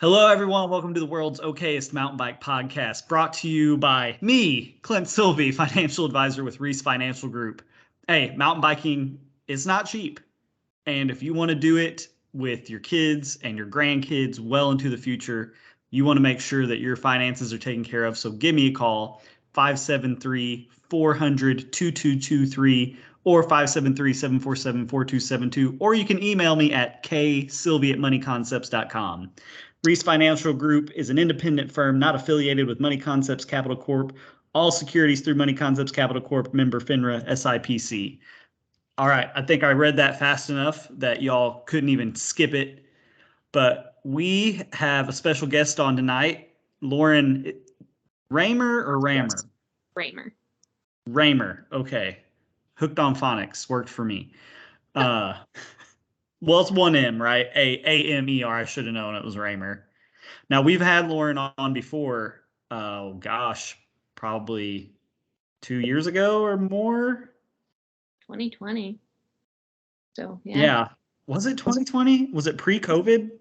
Hello, everyone. Welcome to the world's okayest mountain bike podcast, brought to you by me, Clint Sylvie, financial advisor with Reese Financial Group. Hey, mountain biking is not cheap. And if you want to do it with your kids and your grandkids well into the future, you want to make sure that your finances are taken care of. So give me a call, 573 400 2223 or 573-747-4272, or you can email me at ksylvie@moneyconcepts.com. Reese Financial Group is an independent firm not affiliated with Money Concepts Capital Corp. All securities through Money Concepts Capital Corp, member FINRA, SIPC. All right, I think I read that fast enough that y'all couldn't even skip it. But we have a special guest on tonight, Lauren Raymer or Rammer? Raymer. Raymer, okay. Hooked on phonics, worked for me. Well, it's one M, right? A-M-E-R. I should have known it was Raymer. Now, we've had Lauren on before, probably 2 years ago or more. 2020. So, yeah. Yeah. Was it 2020? Was it pre-COVID?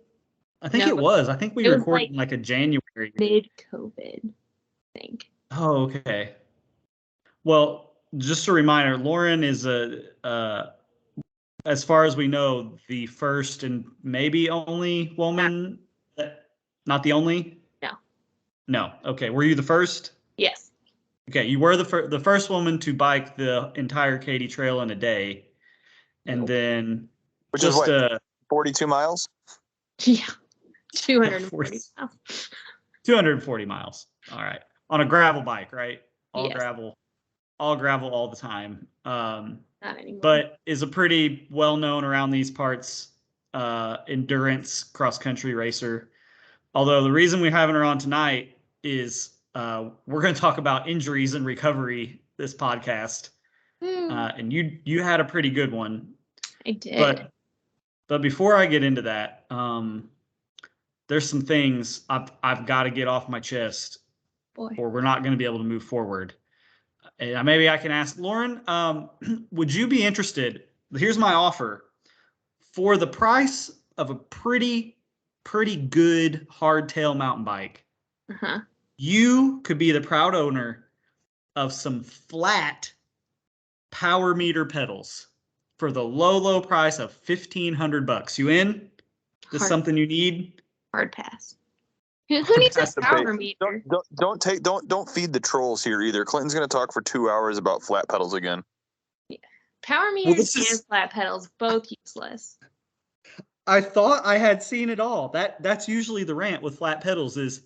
I think it was. I think we recorded like a January. Mid-COVID, I think. Oh, okay. Well, just a reminder, Lauren is as far as we know, the first and maybe only woman. Not the only? No. No. Okay. Were you the first? Yes. Okay. You were the first woman to bike the entire Katy Trail in a day. And then which is what, 42 miles? Yeah. 240 miles. 240 miles. All right. On a gravel bike, right? All yes. gravel all the time. Not anymore. But is a pretty well-known around these parts endurance cross-country racer. Although the reason we're having her on tonight is we're going to talk about injuries and recovery this podcast. And you had a pretty good one. I did. But before I get into that, there's some things I've got to get off my chest, or we're not going to be able to move forward. And maybe I can ask Lauren, would you be interested? Here's my offer. For the price of a pretty good hardtail mountain bike, you could be the proud owner of some flat power meter pedals for the low price of $1,500. You in? This is something you need? Hard pass. Who needs a power meter? Don't feed the trolls here either. Clinton's going to talk for 2 hours about flat pedals again. Yeah. Power meters and flat pedals, both useless. I thought I had seen it all. That's usually the rant with flat pedals is,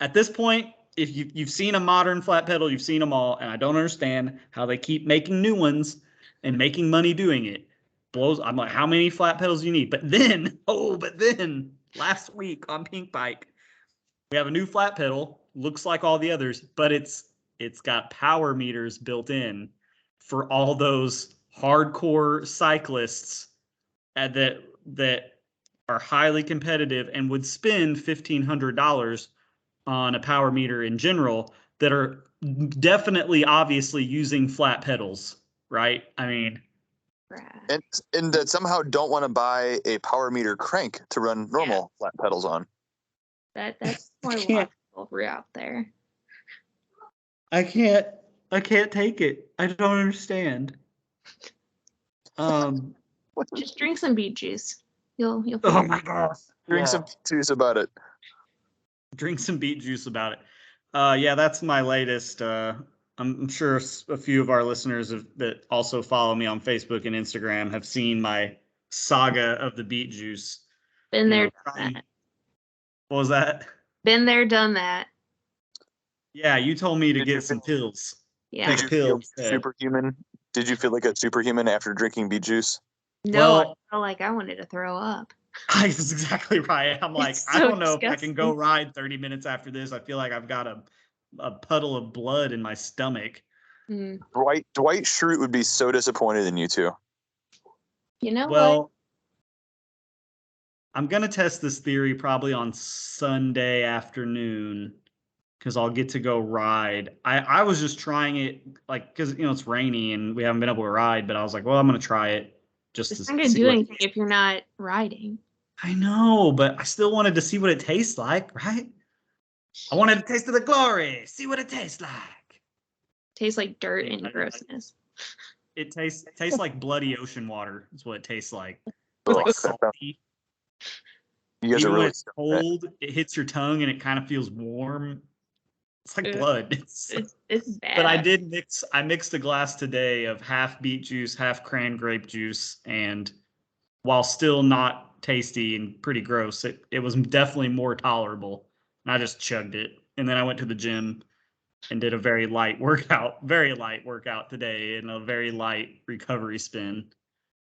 at this point, if you've seen a modern flat pedal, you've seen them all, and I don't understand how they keep making new ones and making money doing it. I'm like, how many flat pedals do you need? But then last week on Pink Bike, we have a new flat pedal, looks like all the others, but it's got power meters built in for all those hardcore cyclists that are highly competitive and would spend $1,500 on a power meter in general that are definitely obviously using flat pedals, right? I mean, and that somehow don't want to buy a power meter crank to run normal flat pedals on. That's more logical out there. I can't take it. I don't understand. Just drink some beet juice. You'll oh my gosh. Drink some juice about it. Drink some beet juice about it. Yeah, that's my latest. I'm sure a few of our listeners that also follow me on Facebook and Instagram have seen my saga of the beet juice. Been there, done that. What was that? Been there, done that. Yeah, you told me to get some pills. Yeah. Did you feel superhuman? Did you feel like a superhuman after drinking beet juice? No, I felt like I wanted to throw up. That's exactly right. I'm like, I don't know if I can go ride 30 minutes after this. I feel like I've got a puddle of blood in my stomach. Dwight Schrute would be so disappointed in you two. You know what? I'm going to test this theory probably on Sunday afternoon because I'll get to go ride. I was just trying it because, it's rainy and we haven't been able to ride, but I was like, well, I'm going to try it. It's not going to do anything if you're not riding. I know, but I still wanted to see what it tastes like, right? I wanted to taste of the glory, see what it tastes like. Tastes like dirt and grossness. It tastes like bloody ocean water. Is what it tastes like. It's Ugh, like that sounds- salty. you guys are Even when really it's cold, it hits your tongue and it kind of feels warm. It's like Ugh. blood. It's bad. But I mixed a glass today of half beet juice, half cran grape juice, and while still not tasty and pretty gross, it was definitely more tolerable. And I just chugged it. And then I went to the gym and did a very light workout today and a very light recovery spin.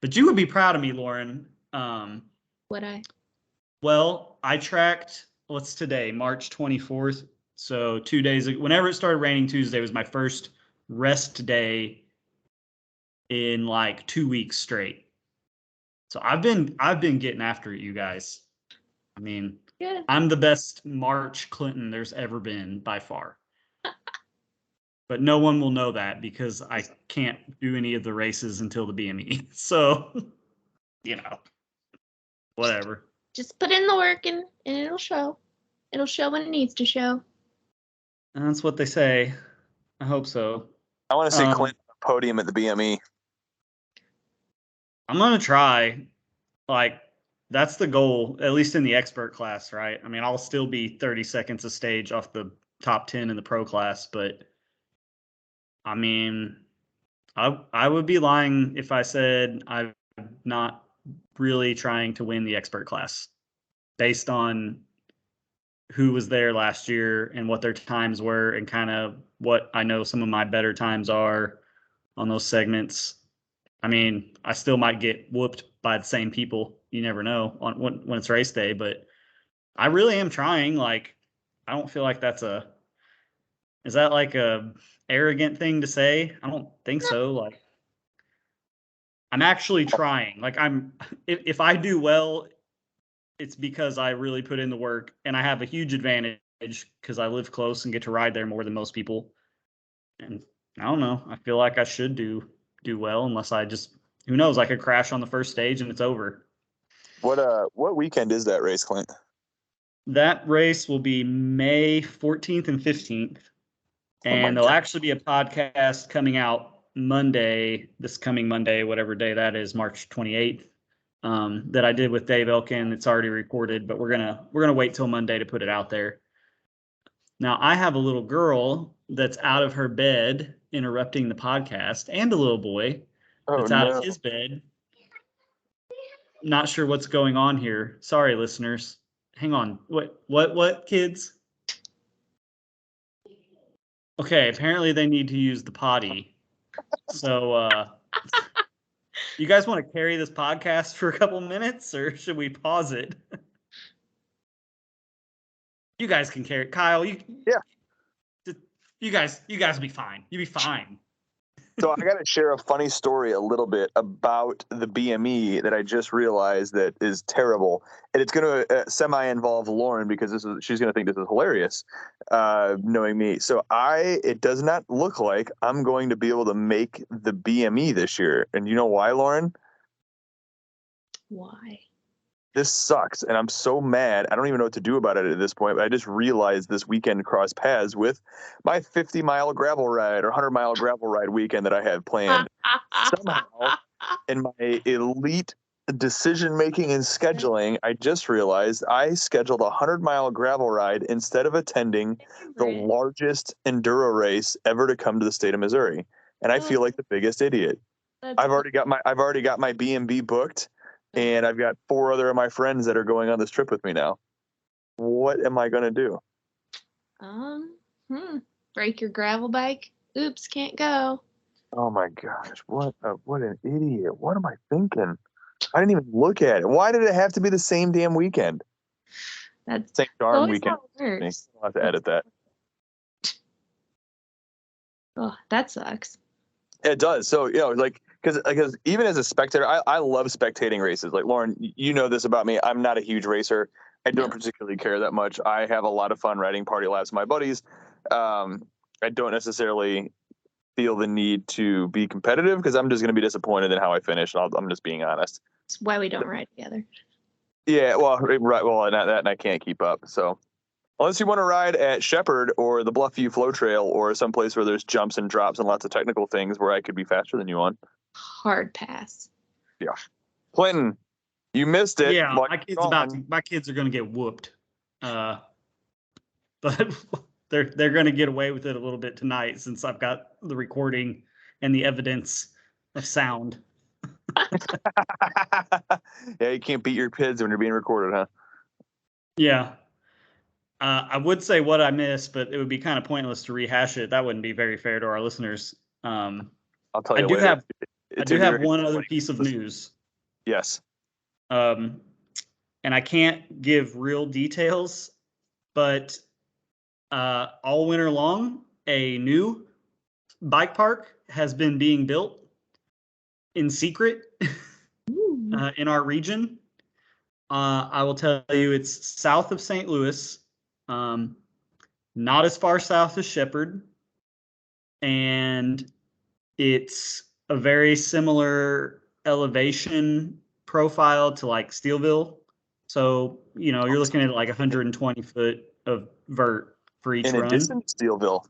But you would be proud of me, Lauren. Would I? Well, I tracked, what's today, March 24th. So 2 days ago, whenever it started raining, Tuesday was my first rest day in like 2 weeks straight. So I've been getting after it, you guys. I mean, Good. I'm the best March Clinton there's ever been by far. But no one will know that because I can't do any of the races until the BME. So, whatever. Just put in the work and it'll show. It'll show when it needs to show. And that's what they say. I hope so. I want to see Clint on the podium at the BME. I'm gonna try. Like, that's the goal, at least in the expert class, right? I mean, I'll still be 30 seconds a stage off the top 10 in the pro class, but I mean, I would be lying if I said I'm not really trying to win the expert class based on who was there last year and what their times were and kind of what I know some of my better times are on those segments. I mean, I still might get whooped by the same people. You never know on when it's race day, but I really am trying. Like, I don't feel like is that like a arrogant thing to say? I don't think so. Like, I'm actually trying. Like, if I do well, it's because I really put in the work and I have a huge advantage because I live close and get to ride there more than most people. And I don't know. I feel like I should do well unless I just, who knows, I could crash on the first stage and it's over. What weekend is that race, Clint? That race will be May 14th and 15th. And there'll actually be a podcast coming out this coming Monday, whatever day that is, March 28th, that I did with Dave Elkin. It's already recorded, but we're gonna wait till Monday to put it out there. Now, I have a little girl that's out of her bed interrupting the podcast, and a little boy that's out of his bed. Not sure what's going on here. Sorry, listeners. Hang on. What, kids? Okay, apparently they need to use the potty. So, you guys want to carry this podcast for a couple minutes, or should we pause it? You guys can carry it. Kyle, you guys will be fine. You'll be fine. So I got to share a funny story a little bit about the BME that I just realized that is terrible, and it's going to semi-involve Lauren because she's going to think this is hilarious, knowing me. So it does not look like I'm going to be able to make the BME this year, and you know why, Lauren? Why? This sucks, and I'm so mad. I don't even know what to do about it at this point, but I just realized this weekend crossed paths with my 50-mile gravel ride or 100-mile gravel ride weekend that I had planned. Somehow, in my elite decision-making and scheduling, I just realized I scheduled a 100-mile gravel ride instead of attending the largest enduro race ever to come to the state of Missouri, and I feel like the biggest idiot. I've already got my B&B booked. And I've got 4 other of my friends that are going on this trip with me now. What am I going to do? Break your gravel bike. Oops, can't go. Oh my gosh, what an idiot. What am I thinking? I didn't even look at it. Why did it have to be the same damn weekend? That's same darn weekend. I'll have to edit that. Oh, that sucks. It does. So, because even as a spectator, I love spectating races. Like, Lauren, you know this about me. I'm not a huge racer. I don't particularly care that much. I have a lot of fun riding party laps with my buddies. I don't necessarily feel the need to be competitive because I'm just going to be disappointed in how I finish. And I'm just being honest. That's why we don't ride together. Yeah, well, right. Well, and I can't keep up. So unless you want to ride at Shepherd or the Bluffview Flow Trail or someplace where there's jumps and drops and lots of technical things where I could be faster than you on. Hard pass. Yeah. Clinton, you missed it. Yeah, While my kids are gonna get whooped. But they're gonna get away with it a little bit tonight since I've got the recording and the evidence of sound. Yeah, you can't beat your kids when you're being recorded, huh? Yeah. I would say what I missed, but it would be kind of pointless to rehash it. That wouldn't be very fair to our listeners. I'll tell you I do later. have one other piece of news. Yes. And I can't give real details, but all winter long, a new bike park has been being built in secret in our region. I will tell you, it's south of St. Louis, not as far south as Shepherd, and it's a very similar elevation profile to like Steelville. So, you're looking at like 120 foot of vert for each run. In addition to Steelville.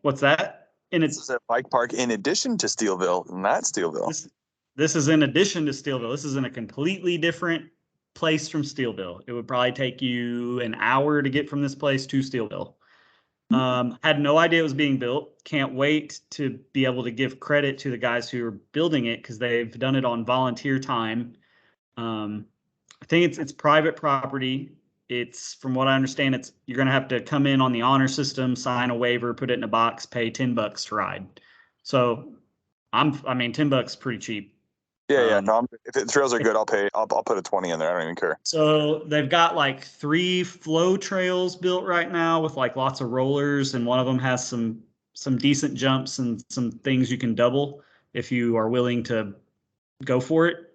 What's that? And it's a bike park in addition to Steelville, not Steelville. This is in addition to Steelville. This is in a completely different place from Steelville. It would probably take you an hour to get from this place to Steelville. Had no idea it was being built. Can't wait to be able to give credit to the guys who are building it because they've done it on volunteer time. I think it's private property. It's, from what I understand, you're going to have to come in on the honor system, sign a waiver, put it in a box, pay $10 to ride. So $10 pretty cheap. Yeah. No, if the trails are good, I'll pay. I'll put a 20 in there. I don't even care. So they've got like 3 flow trails built right now with like lots of rollers, and one of them has some decent jumps and some things you can double if you are willing to go for it.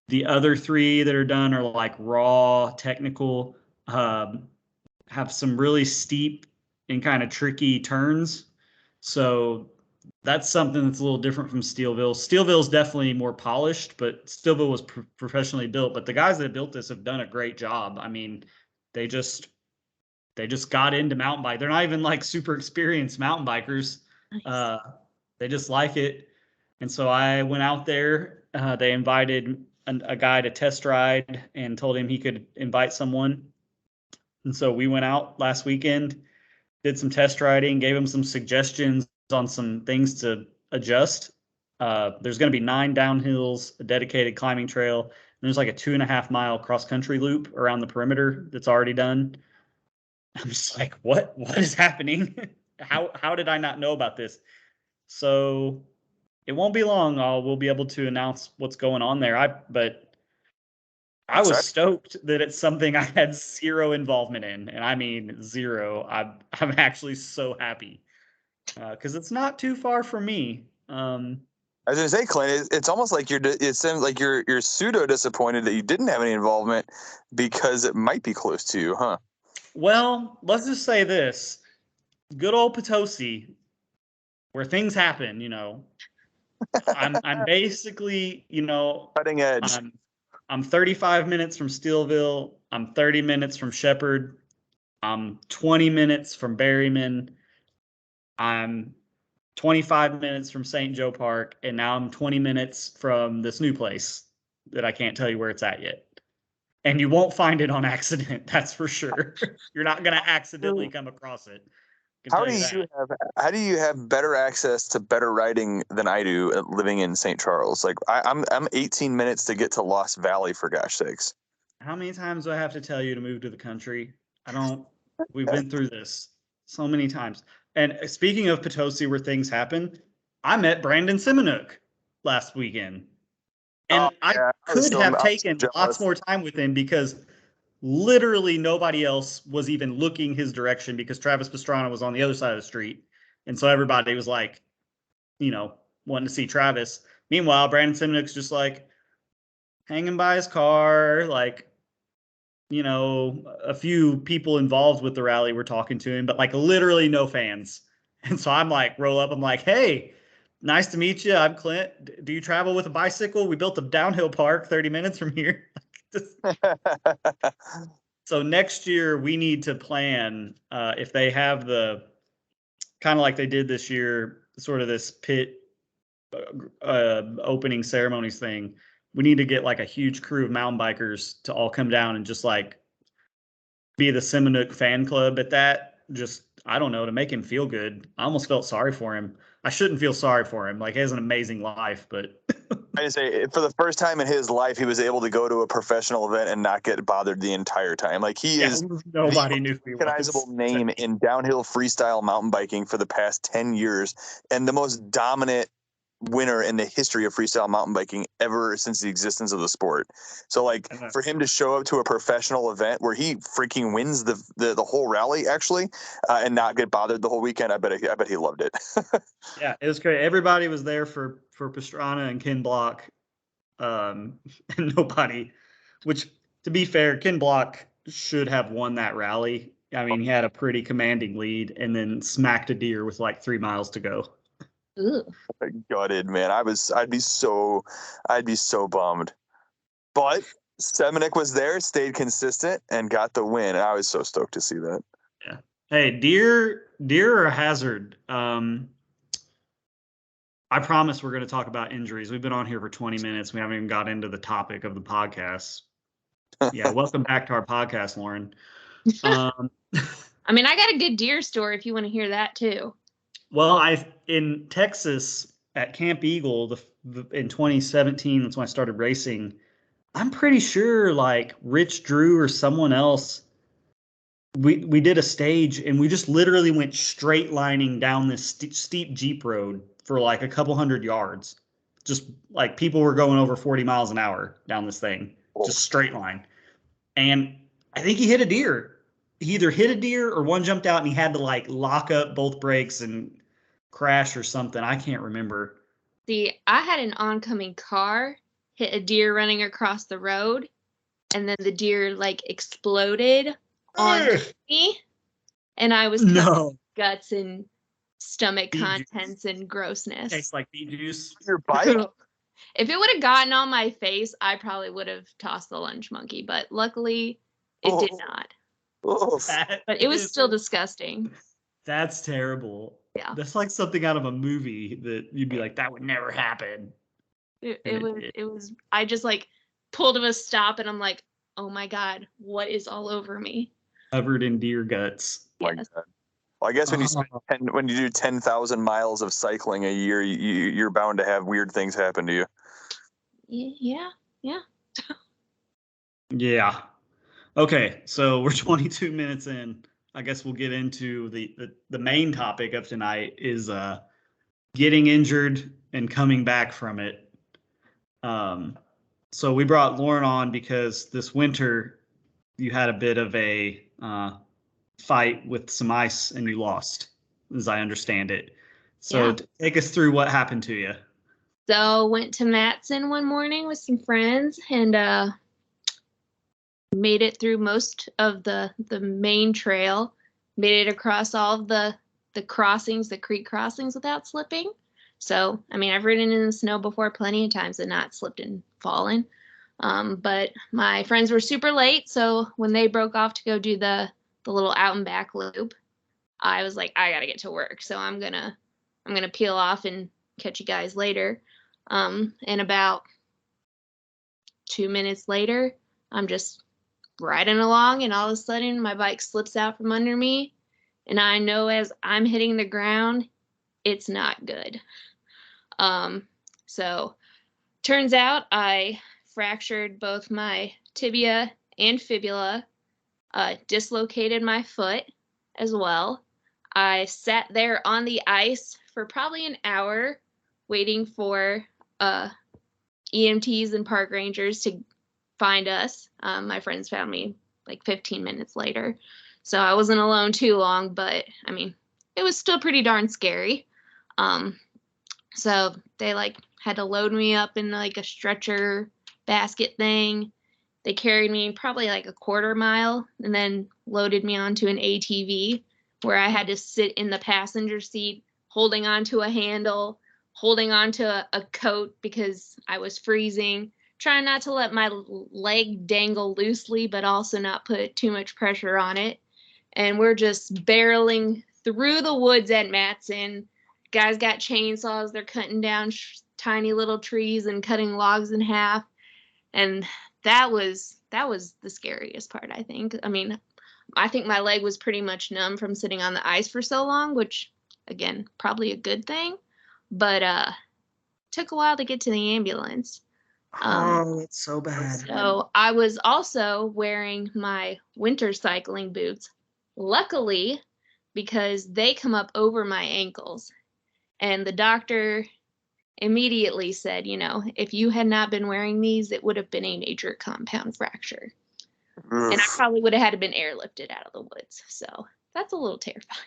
The other 3 that are done are like raw technical, have some really steep and kind of tricky turns. So that's something that's a little different from Steelville. Steelville is definitely more polished, but Steelville was professionally built. But the guys that built this have done a great job. I mean, they just got into mountain bike. They're not even like super experienced mountain bikers. Nice. They just like it. And so I went out there. They invited a guy to test ride and told him he could invite someone. And so we went out last weekend, did some test riding, gave him some suggestions on some things to adjust. There's going to be 9 downhills, a dedicated climbing trail, and there's like a 2.5 mile cross country loop around the perimeter that's already done. I'm just like, what is happening? How did I not know about this? So it won't be long. We'll be able to announce what's going on there. But I was stoked that it's something I had zero involvement in, and I mean zero. I'm actually so happy. Because it's not too far from me. I was gonna say, Clint, it's almost like it seems like you're pseudo disappointed that you didn't have any involvement because it might be close to you, huh? Well, let's just say this: good old Potosi, where things happen. I'm basically, cutting edge. I'm 35 minutes from Steelville. I'm 30 minutes from Shepherd. I'm 20 minutes from Berryman. I'm 25 minutes from St. Joe Park, and now I'm 20 minutes from this new place that I can't tell you where it's at yet. And you won't find it on accident, that's for sure. You're not going to accidentally come across it. How do you have better access to better riding than I do living in St. Charles? Like I'm 18 minutes to get to Lost Valley, for gosh sakes. How many times do I have to tell you to move to the country? We've been through this so many times. And speaking of Potosi, where things happen, I met Brandon Simonuk last weekend. And I could have taken lots more time with him because literally nobody else was even looking his direction because Travis Pastrana was on the other side of the street. And so everybody was like, wanting to see Travis. Meanwhile, Brandon Simonuk's just like hanging by his car, like, a few people involved with the rally were talking to him, but like literally no fans. And so I'm like, roll up. I'm like, hey, Nice to meet you. I'm Clint. Do you travel with a bicycle? We built a downhill park 30 minutes from here. So next year we need to plan if they have the kind of like they did this year, sort of this pit opening ceremonies thing. We need to get like a huge crew of mountain bikers to all come down and just like be the Seminuk fan club at that. Just, I don't know, to make him feel good. I almost felt sorry for him. I shouldn't feel sorry for him. Like, he has an amazing life, but I just say for the first time in his life, he was able to go to a professional event and not get bothered the entire time. Like, he is nobody knew who he recognizable was. name in downhill freestyle mountain biking for the past 10 years and the most dominant winner in the history of freestyle mountain biking ever since the existence of the sport. So like for him to show up to a professional event where he freaking wins the whole rally actually and not get bothered the whole weekend, I bet he loved it. Yeah, it was great. Everybody was there for Pastrana and Ken Block, and nobody. Which, to be fair, Ken Block should have won that rally. I mean, he had a pretty commanding lead and then smacked a deer with like 3 miles to go. Ooh. Gutted, man. I'd be so bummed. But Semenuk was there, stayed consistent, and got the win. And I was so stoked to see that. Yeah. Hey, deer are a hazard. I promise we're going to talk about injuries. We've been on here for 20 minutes. We haven't even got into the topic of the podcast. Yeah, welcome back to our podcast, Lauren. I mean, I got a good deer story if you want to hear that too. Well, in Texas at Camp Eagle in 2017, that's when I started racing. I'm pretty sure like Rich Drew or someone else, we did a stage and we just literally went straight lining down this steep Jeep road for like a couple hundred yards. Just like people were going over 40 miles an hour down this thing, just straight line. And I think he hit a deer. He either hit a deer or one jumped out and he had to like lock up both brakes and crash or something. I can't remember. See, I had an oncoming car hit a deer running across the road, and then the deer like exploded on me, and I was guts and stomach contents and grossness. Tastes like bee juice. Your bike? If it would have gotten on my face, I probably would have tossed the lunch monkey, but luckily it did not. But it was still disgusting. That's terrible. Yeah. That's like something out of a movie that you'd be like, that would never happen. It was, I just like pulled to a stop and I'm like, oh my God, what is all over me? Covered in deer guts. Yes. Well, I guess when you do 10,000 miles of cycling a year, you're bound to have weird things happen to you. Yeah. Yeah. Okay, so we're 22 minutes in. I guess we'll get into the main topic of tonight is getting injured and coming back from it. So we brought Lauren on because this winter you had a bit of a fight with some ice and you lost, as I understand it. So take us through what happened to you. So went to Matson one morning with some friends and made it through most of the main trail, made it across all of the crossings, the creek crossings without slipping. So, I mean, I've ridden in the snow before plenty of times and not slipped and fallen. But my friends were super late, so when they broke off to go do the little out and back loop, I was like, I gotta get to work. So I'm gonna peel off and catch you guys later. And about 2 minutes later, I'm just riding along and all of a sudden my bike slips out from under me. And I know as I'm hitting the ground, it's not good. So turns out I fractured both my tibia and fibula, dislocated my foot as well. I sat there on the ice for probably an hour waiting for EMTs and park rangers to find us. My friends found me like 15 minutes later. So I wasn't alone too long, but I mean, it was still pretty darn scary. So they like had to load me up in like a stretcher basket thing. They carried me probably like a quarter mile and then loaded me onto an ATV where I had to sit in the passenger seat holding onto a handle, holding on to a coat because I was freezing, trying not to let my leg dangle loosely, but also not put too much pressure on it. And we're just barreling through the woods at Matson. Guys got chainsaws. They're cutting down tiny little trees and cutting logs in half. And that was the scariest part, I think. I mean, I think my leg was pretty much numb from sitting on the ice for so long, which, again, probably a good thing. But took a while to get to the ambulance. Oh, it's so bad. So I was also wearing my winter cycling boots. Luckily, because they come up over my ankles. And the doctor immediately said, if you had not been wearing these, it would have been a major compound fracture. Oof. And I probably would have had to been airlifted out of the woods. So that's a little terrifying.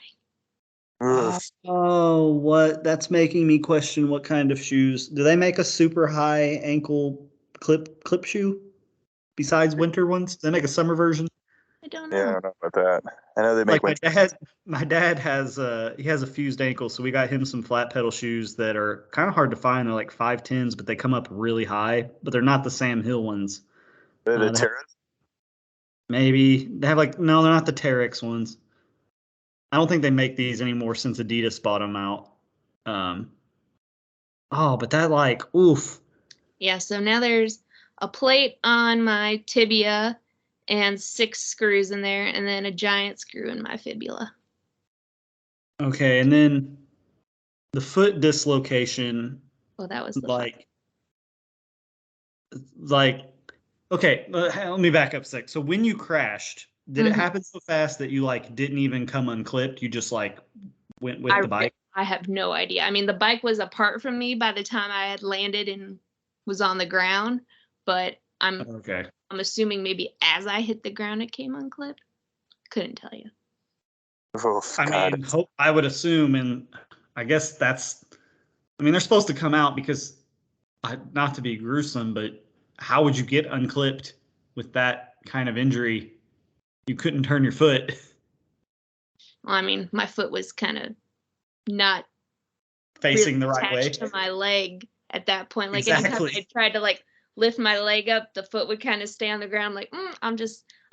Oof. Oh, what? That's making me question what kind of shoes. Do they make a super high ankle clip shoe besides winter ones? Do they make a summer version? I don't know. Yeah, I don't know about that. I know they make Like my dad has he has a fused ankle, so we got him some flat pedal shoes that are kind of hard to find. They're like 5'10s, but they come up really high, but they're not the Sam Hill ones. the they have- Terrace. Maybe they have no, they're not the Terex ones. I don't think they make these anymore since Adidas bought them out. But that oof. Yeah, so now there's a plate on my tibia and 6 screws in there, and then a giant screw in my fibula. Okay, and then the foot dislocation, Well, that was the fun. Okay, let me back up a sec. So when you crashed, did it happen so fast that you didn't even come unclipped? You just went with the bike? I have no idea. I mean, the bike was apart from me by the time I had landed and was on the ground, but I'm assuming maybe as I hit the ground it came unclipped. Couldn't tell you. Oof, I would assume, and I guess they're supposed to come out because, not to be gruesome, but how would you get unclipped with that kind of injury? You couldn't turn your foot. Well, I mean, my foot was kind of not facing really the right way attached to my leg at that point. Like exactly. anytime I tried to lift my leg up, the foot would kind of stay on the ground.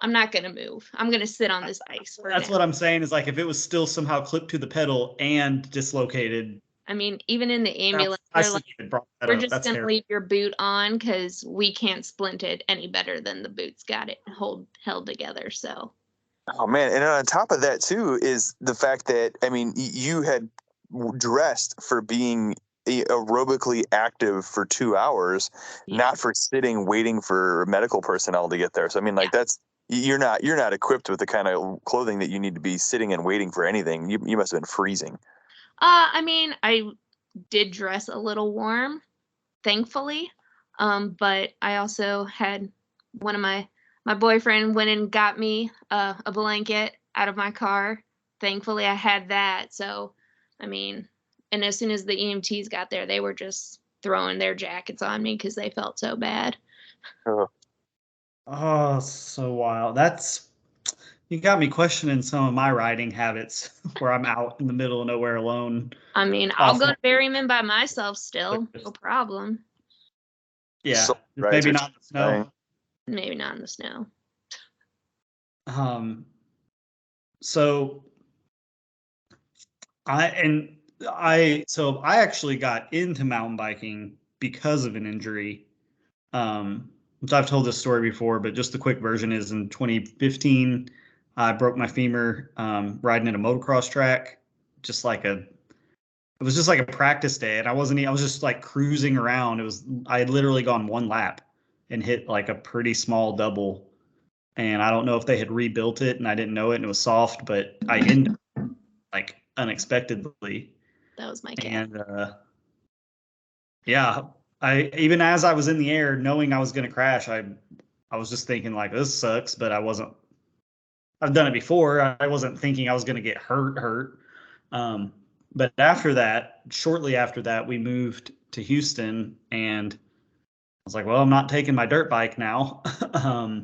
I'm not gonna move. I'm gonna sit on this ice. That's what I'm saying is if it was still somehow clipped to the pedal and dislocated. I mean, even in the ambulance, we're just gonna leave your boot on because we can't splint it any better than the boots got it held together. So. Oh man, and on top of that too is the fact that you had dressed for being aerobically active for 2 hours, not for sitting waiting for medical personnel to get there. So that's you're not equipped with the kind of clothing that you need to be sitting and waiting for anything. You must have been freezing. I did dress a little warm, thankfully, but I also had one of my boyfriend went and got me a blanket out of my car. Thankfully, I had that. So, and as soon as the EMTs got there, they were just throwing their jackets on me because they felt so bad. Oh, so wild. You got me questioning some of my riding habits where I'm out in the middle of nowhere alone. I'll go to Berryman by myself still. No problem. Yeah, maybe not in the snow. Maybe not in the snow. So I actually got into mountain biking because of an injury. Which I've told this story before, but just the quick version is in 2015, I broke my femur riding at a motocross track. It was just like a practice day, and I was just cruising around. I had literally gone one lap and hit a pretty small double. And I don't know if they had rebuilt it and I didn't know it and it was soft, but I ended unexpectedly. That was my cat. And even as I was in the air, knowing I was going to crash, I was just thinking this sucks, but I've done it before. I wasn't thinking I was going to get hurt. But shortly after that, we moved to Houston and I was like, well, I'm not taking my dirt bike now. A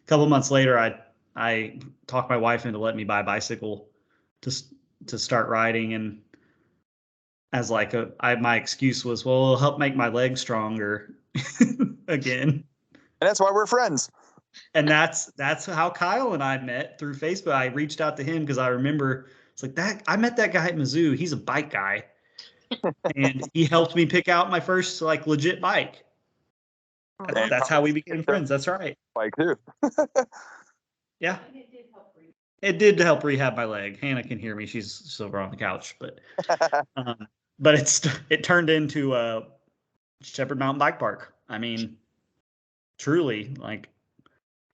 couple months later, I talked my wife into letting me buy a bicycle to start riding, and as like my excuse was, well, it'll help make my legs stronger again. And that's why we're friends. And that's how Kyle and I met through Facebook. I reached out to him because I remember it's like that. I met that guy at Mizzou. He's a bike guy, and he helped me pick out my first like legit bike. And That's how we became friends. That's right. Bike too. Yeah. It did help rehab my leg. Hannah can hear me. She's still over on the couch, but it turned into a Shepherd Mountain Bike Park. I mean, truly, like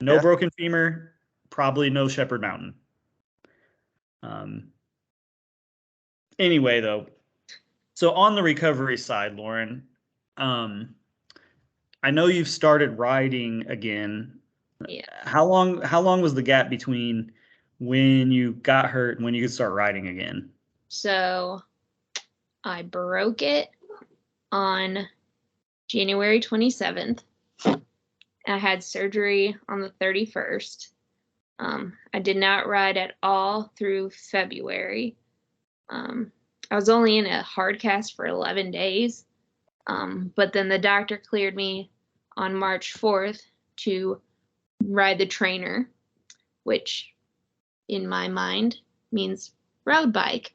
no broken femur, probably no Shepherd Mountain. Anyway, though, so on the recovery side, Lauren, I know you've started riding again. Yeah. How long was the gap between when you got hurt and when you could start riding again? So I broke it on January 27th. I had surgery on the 31st. I did not ride at all through February. I was only in a hard cast for 11 days. But then the doctor cleared me on March 4th to ride the trainer, which in my mind means road bike,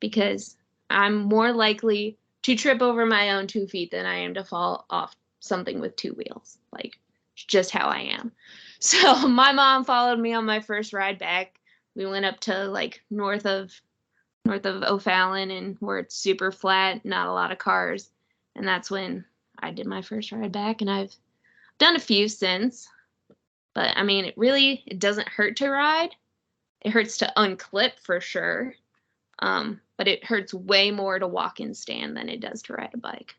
because I'm more likely to trip over my own 2 feet than I am to fall off something with 2 wheels. Like, it's just how I am. So my mom followed me on my first ride back. We went up to like north of O'Fallon, and where it's super flat, not a lot of cars. And that's when I did my first ride back, and I've done a few since. But I mean, it doesn't hurt to ride. It hurts to unclip for sure. But it hurts way more to walk and stand than it does to ride a bike.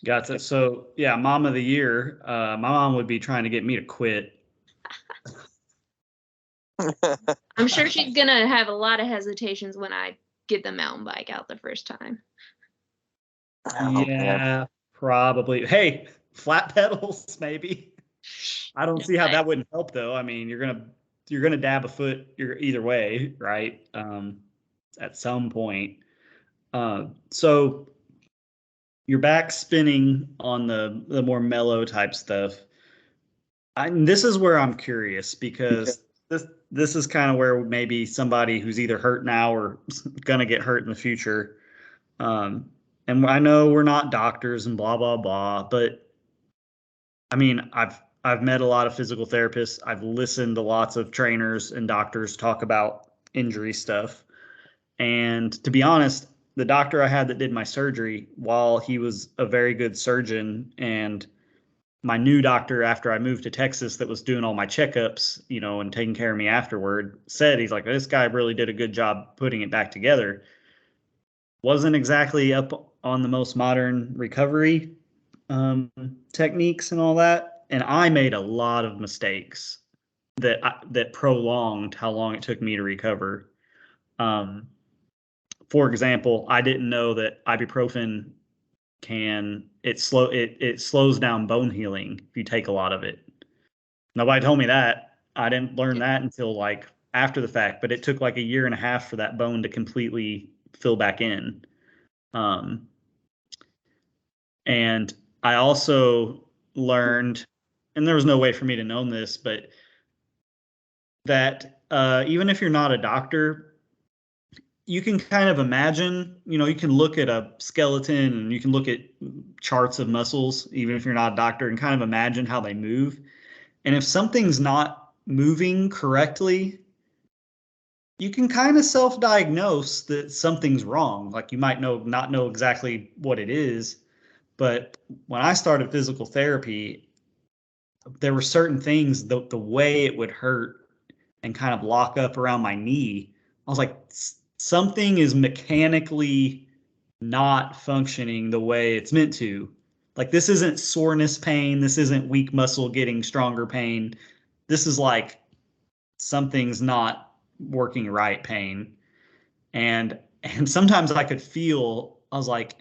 Gotcha. So yeah, mom of the year. My mom would be trying to get me to quit. I'm sure she's gonna have a lot of hesitations when I get the mountain bike out the first time. Oh, Yeah, man. probably. Hey, flat pedals, maybe. I don't see how that wouldn't help though. I mean, you're gonna dab a foot either way, right? At some point. So you're back spinning on the more mellow type stuff. This is where I'm curious, because this is kind of where maybe somebody who's either hurt now or gonna get hurt in the future. And I know we're not doctors and blah blah blah, but I mean, I've met a lot of physical therapists. I've listened to lots of trainers and doctors talk about injury stuff. And to be honest, the doctor I had that did my surgery, while he was a very good surgeon, and my new doctor after I moved to Texas that was doing all my checkups, and taking care of me afterward, said, he's like, this guy really did a good job putting it back together. Wasn't exactly up on the most modern recovery techniques and all that. And I made a lot of mistakes that prolonged how long it took me to recover. For example, I didn't know that ibuprofen it slows down bone healing if you take a lot of it. Nobody told me that. I didn't learn that until like after the fact, but it took like a year and a half for that bone to completely fill back in. And I also learned, and there was no way for me to know this, but that even if you're not a doctor, you can kind of imagine, you can look at a skeleton and you can look at charts of muscles, even if you're not a doctor, and kind of imagine how they move. And if something's not moving correctly, you can kind of self-diagnose that something's wrong. Like you might not know exactly what it is. But when I started physical therapy, there were certain things, the way it would hurt and kind of lock up around my knee, I was like, something is mechanically not functioning the way it's meant to. Like, this isn't soreness pain. This isn't weak muscle getting stronger pain. This is like something's not working right pain. And sometimes I could feel, I was like,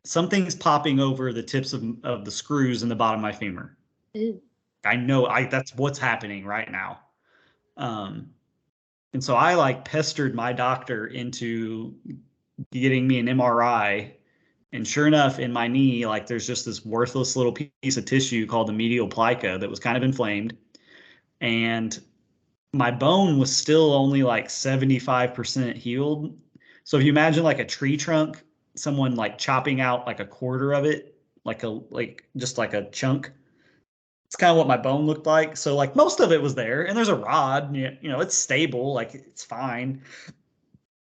something's popping over the tips of the screws in the bottom of my femur. Ew. I know that's what's happening right now. And so I like pestered my doctor into getting me an MRI. And sure enough, in my knee, like there's just this worthless little piece of tissue called the medial plica that was kind of inflamed. And my bone was still only like 75% healed. So if you imagine like a tree trunk, someone like chopping out like a quarter of it, like just like a chunk. It's kind of what my bone looked like. So like most of it was there, and there's a rod, it's stable, like it's fine.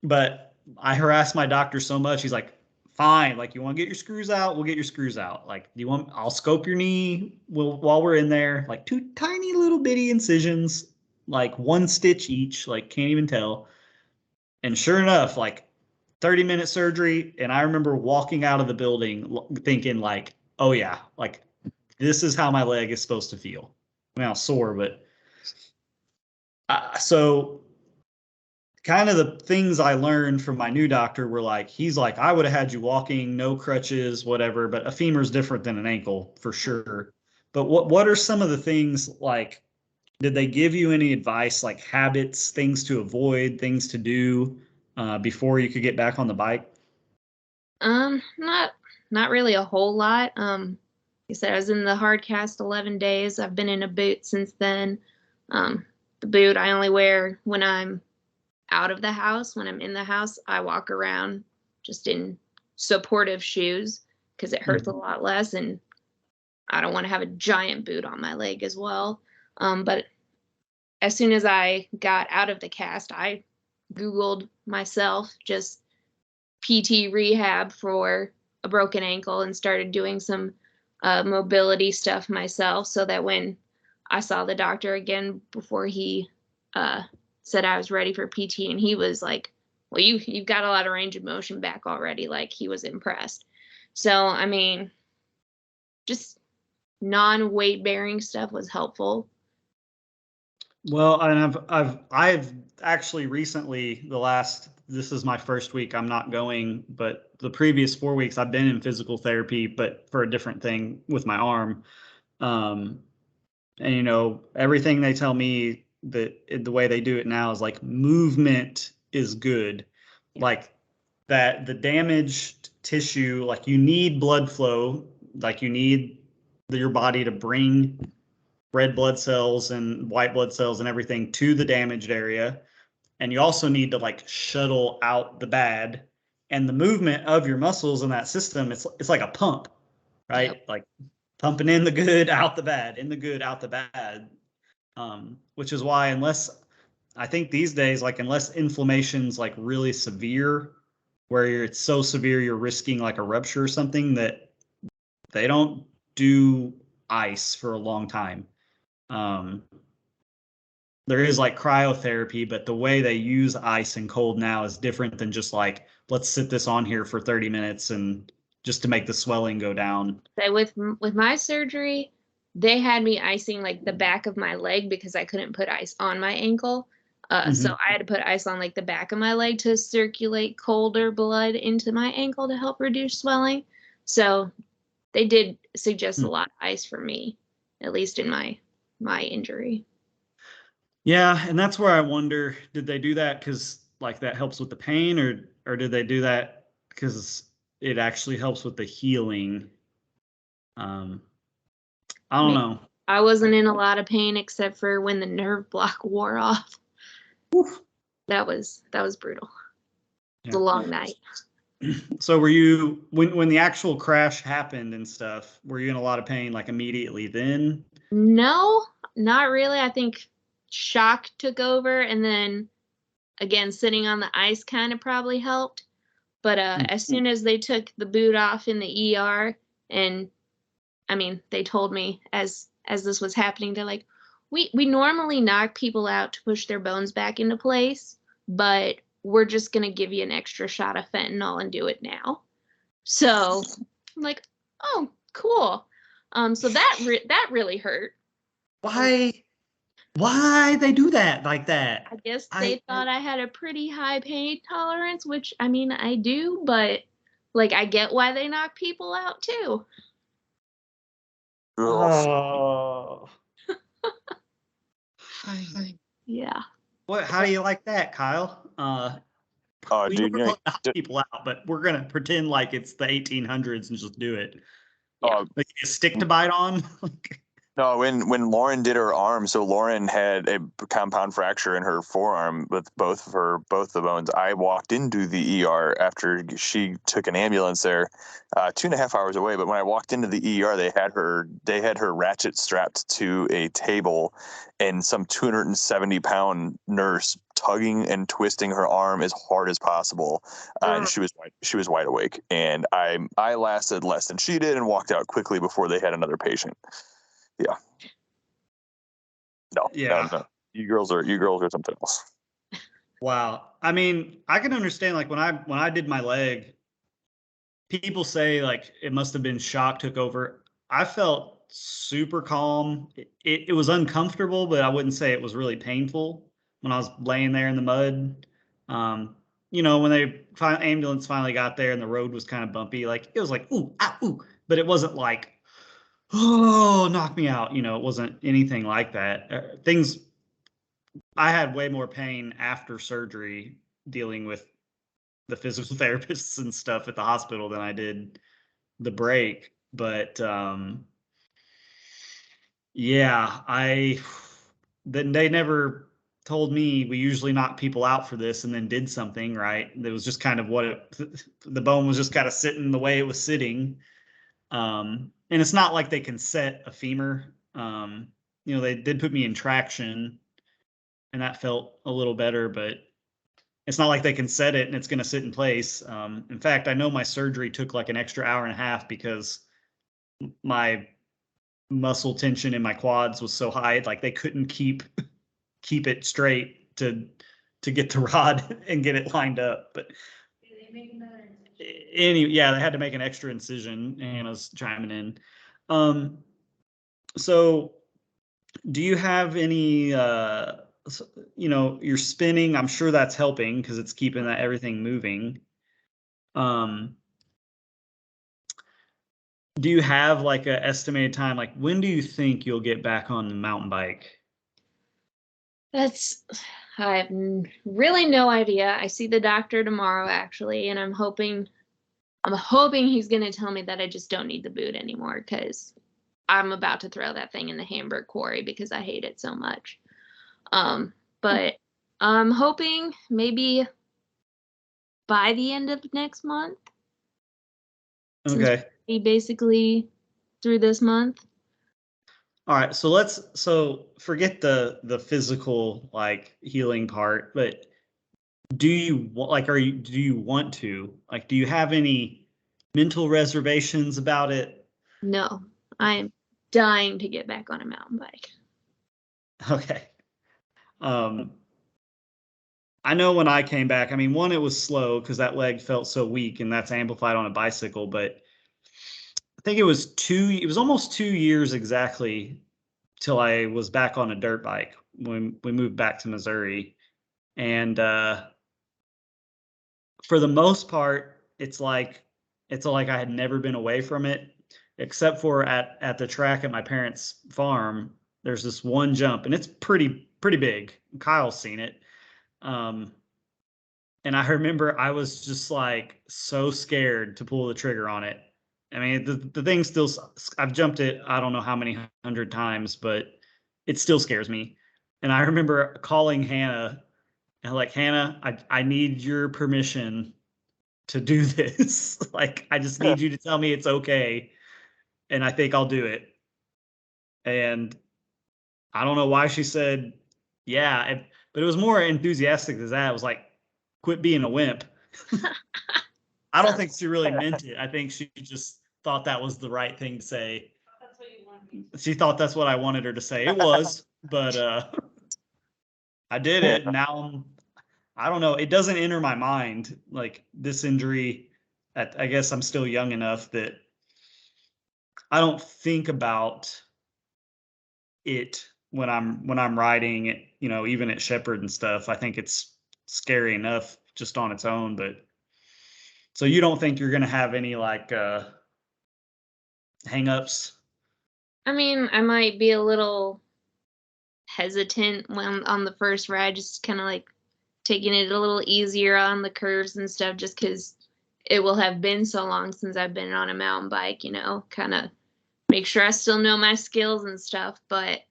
But I harassed my doctor so much. He's like, fine, like you want to get your screws out, we'll get your screws out. Like, do you want I'll scope your knee while we're in there, like two tiny little bitty incisions, like one stitch each, like can't even tell. And sure enough, like 30-minute surgery, and I remember walking out of the building thinking like, oh yeah, like this is how my leg is supposed to feel. I mean, I was sore, but so kind of the things I learned from my new doctor were like, he's like, I would have had you walking, no crutches, whatever, but a femur is different than an ankle for sure. But what are some of the things like, did they give you any advice, like habits, things to avoid, things to do before you could get back on the bike? Not really a whole lot. Like I said, I was in the hard cast 11 days. I've been in a boot since then. The boot I only wear when I'm out of the house. When I'm in the house, I walk around just in supportive shoes because it hurts a lot less, and I don't want to have a giant boot on my leg as well. But as soon as I got out of the cast, I Googled myself just PT rehab for a broken ankle and started doing some mobility stuff myself so that when I saw the doctor again before he said I was ready for PT, and he was like, well, you've got a lot of range of motion back already. Like, he was impressed. So, I mean, just non-weight bearing stuff was helpful. Well, and I've actually recently, this is my first week I'm not going, but the previous 4 weeks I've been in physical therapy, but for a different thing with my arm. Um, and everything they tell me that the way they do it now is like movement is good. Yeah. Like that the damaged tissue, like you need blood flow, like you need your body to bring red blood cells and white blood cells and everything to the damaged area. And you also need to like shuttle out the bad. And the movement of your muscles in that system, it's like a pump, right? Yep. Like pumping in the good, out the bad, in the good, out the bad. Which is why I think these days, like unless inflammation's like really severe, where it's so severe you're risking like a rupture or something, that they don't do ice for a long time. Um, there is like cryotherapy, but the way they use ice and cold now is different than just like, let's sit this on here for 30 minutes and just to make the swelling go down. So with my surgery, they had me icing like the back of my leg because I couldn't put ice on my ankle. So I had to put ice on like the back of my leg to circulate colder blood into my ankle to help reduce swelling. So they did suggest a lot of ice for me, at least in my injury. Yeah, and that's where I wonder, did they do that because like that helps with the pain, or did they do that because it actually helps with the healing? I don't know. I wasn't in a lot of pain except for when the nerve block wore off. Oof. That was brutal. It was Yeah. a long night. So were you, when the actual crash happened and stuff, were you in a lot of pain like immediately then? No, not really. I think shock took over, and then again sitting on the ice kind of probably helped. But as soon as they took the boot off in the ER, and I mean, they told me as this was happening, they're like, we normally knock people out to push their bones back into place, but we're just gonna give you an extra shot of fentanyl and do it now. So I'm like, oh, cool. So that really hurt. Why they do that like that? I guess they thought I had a pretty high pain tolerance, which I mean I do, but like I get why they knock people out too. Oh. Yeah. How do you like that, Kyle? Oh, We dude, normally knock people out, but we're gonna pretend like it's the 1800s and just do it. uh, Like a stick to bite on. no, when Lauren did her arm, so Lauren had a compound fracture in her forearm with both the bones. I walked into the ER after she took an ambulance there, 2.5 hours away. But when I walked into the ER, they had her ratchet strapped to a table, and some 270-pound nurse tugging and twisting her arm as hard as possible, and she was wide awake. And I lasted less than she did and walked out quickly before they had another patient. Yeah. No. You girls are something else. Wow. I mean, I can understand like when I did my leg, people say like it must have been shock took over. I felt super calm. It was uncomfortable, but I wouldn't say it was really painful when I was laying there in the mud. Um, when ambulance finally got there and the road was kind of bumpy, like it was like ooh, ah, ooh, but it wasn't like oh, knock me out. It wasn't anything like that. I had way more pain after surgery dealing with the physical therapists and stuff at the hospital than I did the break. But yeah, then they never told me we usually knock people out for this and then did something, right? It was just kind of the bone was just kind of sitting the way it was sitting. And it's not like they can set a femur. They did put me in traction and that felt a little better, but it's not like they can set it and it's going to sit in place. In fact, I know my surgery took like an extra hour and a half because my muscle tension in my quads was so high, like they couldn't keep it straight to get the rod and get it lined up. But yeah, they had to make an extra incision. Hannah's chiming in. So do you have any you're spinning? I'm sure that's helping because it's keeping everything moving. Do you have like an estimated time? Like when do you think you'll get back on the mountain bike? I have really no idea. I see the doctor tomorrow actually, and I'm hoping he's going to tell me that I just don't need the boot anymore because I'm about to throw that thing in the Hamburg quarry because I hate it so much. But I'm hoping maybe by the end of next month. Okay. Be basically through this month. All right. So forget the physical like healing part, but do you want to? Like, do you have any mental reservations about it? No, I am dying to get back on a mountain bike. Okay. I know when I came back, I mean, one, it was slow because that leg felt so weak, and that's amplified on a bicycle. But I think it was almost 2 years exactly till I was back on a dirt bike when we moved back to Missouri. And for the most part, it's like I had never been away from it, except for at the track at my parents' farm. There's this one jump, and it's pretty big. Kyle's seen it. And I remember I was just like so scared to pull the trigger on it. I mean, the thing still, I've jumped it, I don't know how many 100 times, but it still scares me. And I remember calling Hannah and like, Hannah, I need your permission to do this. Like, I just need you to tell me it's okay. And I think I'll do it. And I don't know why she said, yeah, but it was more enthusiastic than that. It was like, quit being a wimp. I don't think she really meant it. I think she just thought that was the right thing to say. She thought that's what I wanted her to say. It was, but I did it. Now I don't know. It doesn't enter my mind like this injury. I guess I'm still young enough that I don't think about it when I'm riding. Even at Shepherd and stuff. I think it's scary enough just on its own. But so you don't think you're gonna have any like hang-ups? I mean, I might be a little hesitant when on the first ride, just kind of like taking it a little easier on the curves and stuff, just because it will have been so long since I've been on a mountain bike, kind of make sure I still know my skills and stuff. But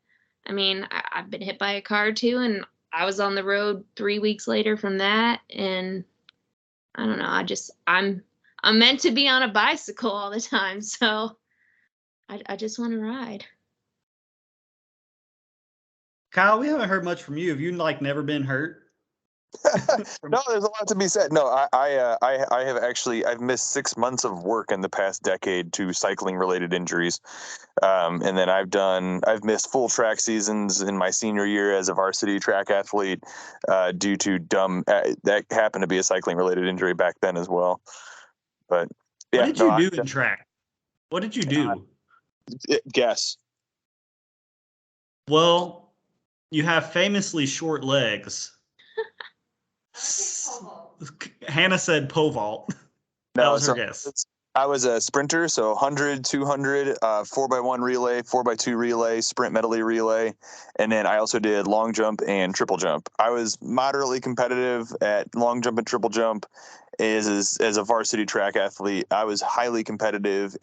I mean, I've been hit by a car too, and I was on the road 3 weeks later from that. And I don't know, I'm meant to be on a bicycle all the time. So I just want to ride. Kyle, we haven't heard much from you. Have you never been hurt? No, there's a lot to be said. No, I have actually I've missed 6 months of work in the past decade to cycling related injuries, and then I've missed full track seasons in my senior year as a varsity track athlete due to that happened to be a cycling related injury back then as well. But yeah, what did you do in track? What did you do? Guess. Well, you have famously short legs. Hannah said pole vault. That was her guess. I was a sprinter, so 100, 200, 4x1 relay, 4x2 relay, sprint medley relay, and then I also did long jump and triple jump. I was moderately competitive at long jump and triple jump as a varsity track athlete. I was highly competitive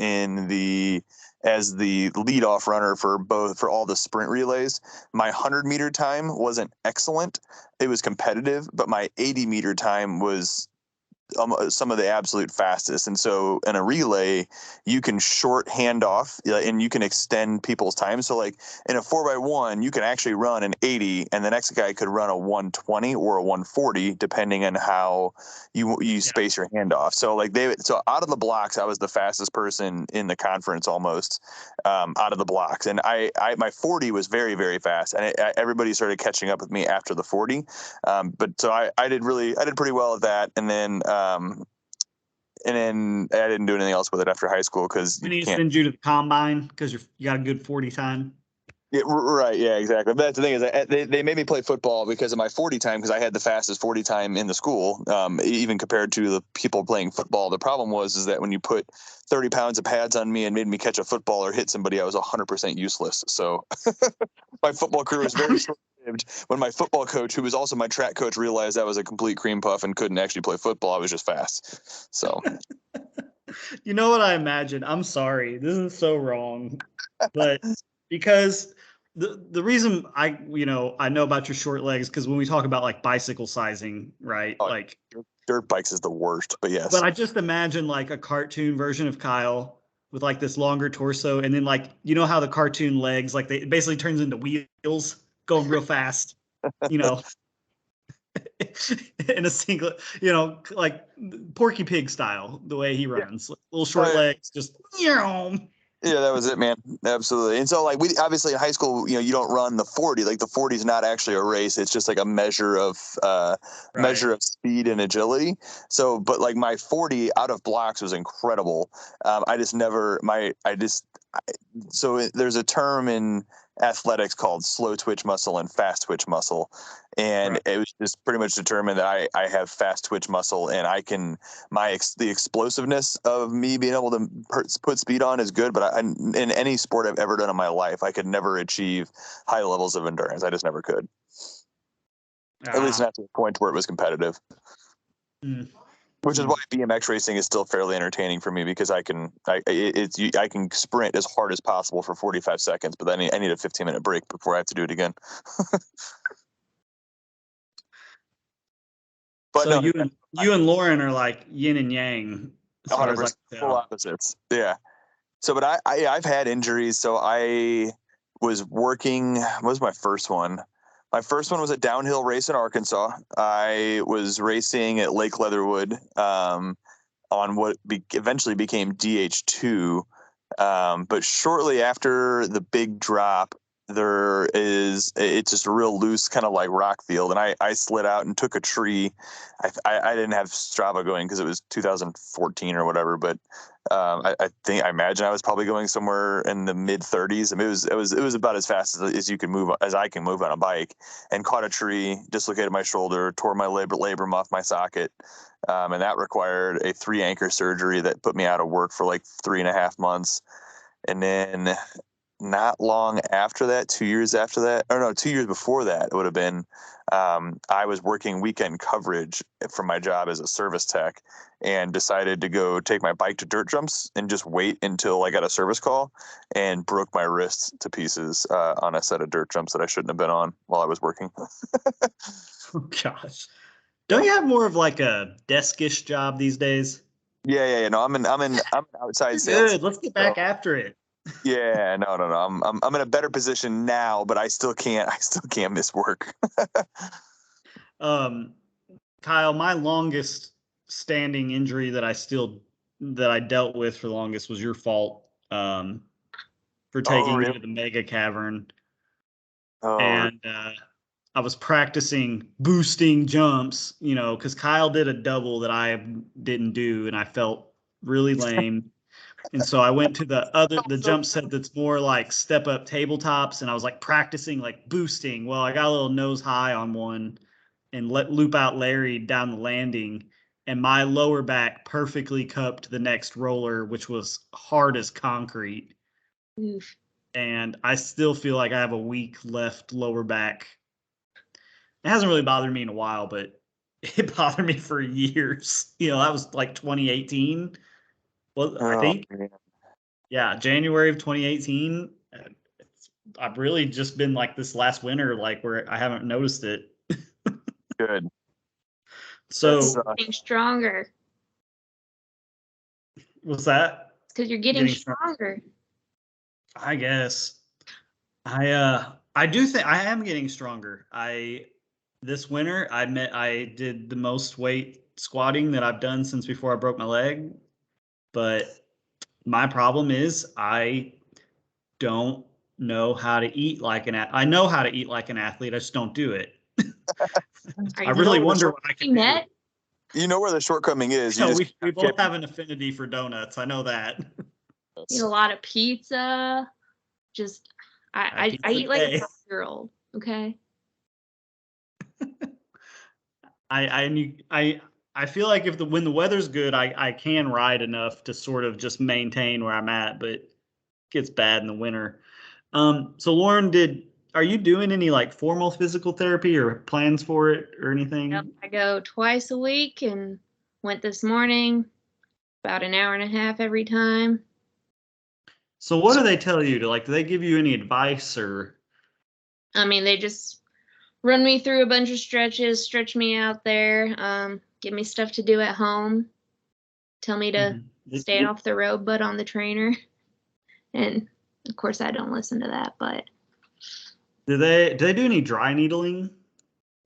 as the leadoff runner for all the sprint relays. My 100-meter time wasn't excellent. It was competitive, but my 80-meter time was some of the absolute fastest. And so in a relay, you can short handoff and you can extend people's time. So like in a 4x1, you can actually run an 80 and the next guy could run a 120 or a 140, depending on how you space your handoff. So so out of the blocks, I was the fastest person in the conference almost out of the blocks. And my 40 was very, very fast. And everybody started catching up with me after the 40. But so I did pretty well at that. And then I didn't do anything else with it after high school because you can't send you to the combine because you got a good 40 time. Yeah, right. Yeah, exactly. But that's the thing is they made me play football because of my 40 time because I had the fastest 40 time in the school, even compared to the people playing football. The problem was that when you put 30 pounds of pads on me and made me catch a football or hit somebody, I was 100% useless. So my football career was very short. When my football coach, who was also my track coach, realized I was a complete cream puff and couldn't actually play football, I was just fast. So, you know what I imagine? I'm sorry, this is so wrong, but because the reason I know about your short legs because when we talk about bicycle sizing, right? Dirt bikes is the worst, but yes. But I just imagine a cartoon version of Kyle with this longer torso, and then how the cartoon legs it basically turns into wheels. Going real fast, in a single, Porky Pig style, the way he runs, little short legs, just. Yeah, that was it, man. Absolutely. And so we obviously in high school, you don't run the 40. The 40 is not actually a race. It's just a measure of speed and agility. So, but my 40 out of blocks was incredible. So there's a term in athletics called slow twitch muscle and fast twitch muscle. And It was just pretty much determined that I have fast twitch muscle and the explosiveness of me being able to put speed on is good. But in any sport I've ever done in my life, I could never achieve high levels of endurance. I just never could. At least not to the point where it was competitive. Which is why BMX racing is still fairly entertaining for me because I can sprint as hard as possible for 45 seconds, but then I need a 15-minute break before I have to do it again. But so no, you and Lauren are yin and yang. 100% full opposites. Yeah. So, but I've had injuries. So I was working. What was my first one? My first one was a downhill race in Arkansas. I was racing at Lake Leatherwood on what eventually became DH2. But shortly after the big drop, it's just a real loose kind of rock field. And I slid out and took a tree. I didn't have Strava going because it was 2014 or whatever, but I imagine I was probably going somewhere in the mid 30s. I mean, it was about as fast as you can move, as I can move on a bike, and caught a tree, dislocated my shoulder, tore my labrum off my socket. And that required a 3 anchor surgery that put me out of work for 3.5 months. And then not long after that, 2 years after that, or no, 2 years before that, it would have been, I was working weekend coverage for my job as a service tech and decided to go take my bike to dirt jumps and just wait until I got a service call and broke my wrists to pieces on a set of dirt jumps that I shouldn't have been on while I was working. Oh gosh. Don't you have more of like a deskish job these days? Yeah. No, I'm outside You're sales. good. Let's get back So, after it. yeah, no. I'm in a better position now, but I still can't miss work. Kyle, my longest standing injury that I dealt with for the longest was your fault. For taking me really? to the mega cavern. Oh, And I was practicing boosting jumps, because Kyle did a double that I didn't do, and I felt really lame. And so I went to the jump set that's more like step up tabletops, and I was like practicing like boosting. Well, I got a little nose high on one and let loop out Larry down the landing, and my lower back perfectly cupped the next roller, which was hard as concrete. Oof. And I still feel like I have a weak left lower back. It hasn't really bothered me in a while, but it bothered me for years. That was like 2018. Well, I think, man. yeah, January of 2018. I've really just been like this last winter, like where I haven't noticed it. Good. So, Getting stronger. what's that? Because you're getting stronger. I guess. I do think I am getting stronger. This winter I did the most weight squatting that I've done since before I broke my leg. But my problem is I don't know how to eat like I know how to eat like an athlete. I just don't do it. I really wonder what I can do. You know where the shortcoming is. We both have an affinity for donuts. I know that. Eat a lot of pizza. Just I eat like a 5-year-old. Okay. I feel like when the weather's good, I can ride enough to sort of just maintain where I'm at, but it gets bad in the winter. So Lauren, are you doing any like formal physical therapy or plans for it or anything? Yep, I go twice a week and went this morning, about an hour and a half every time. So what do they tell you do they give you any advice or? I mean, they just run me through a bunch of stretches, stretch me out there, give me stuff to do at home, tell me to stay off the road, but on the trainer. And of course I don't listen to that, but. Do they do any dry needling?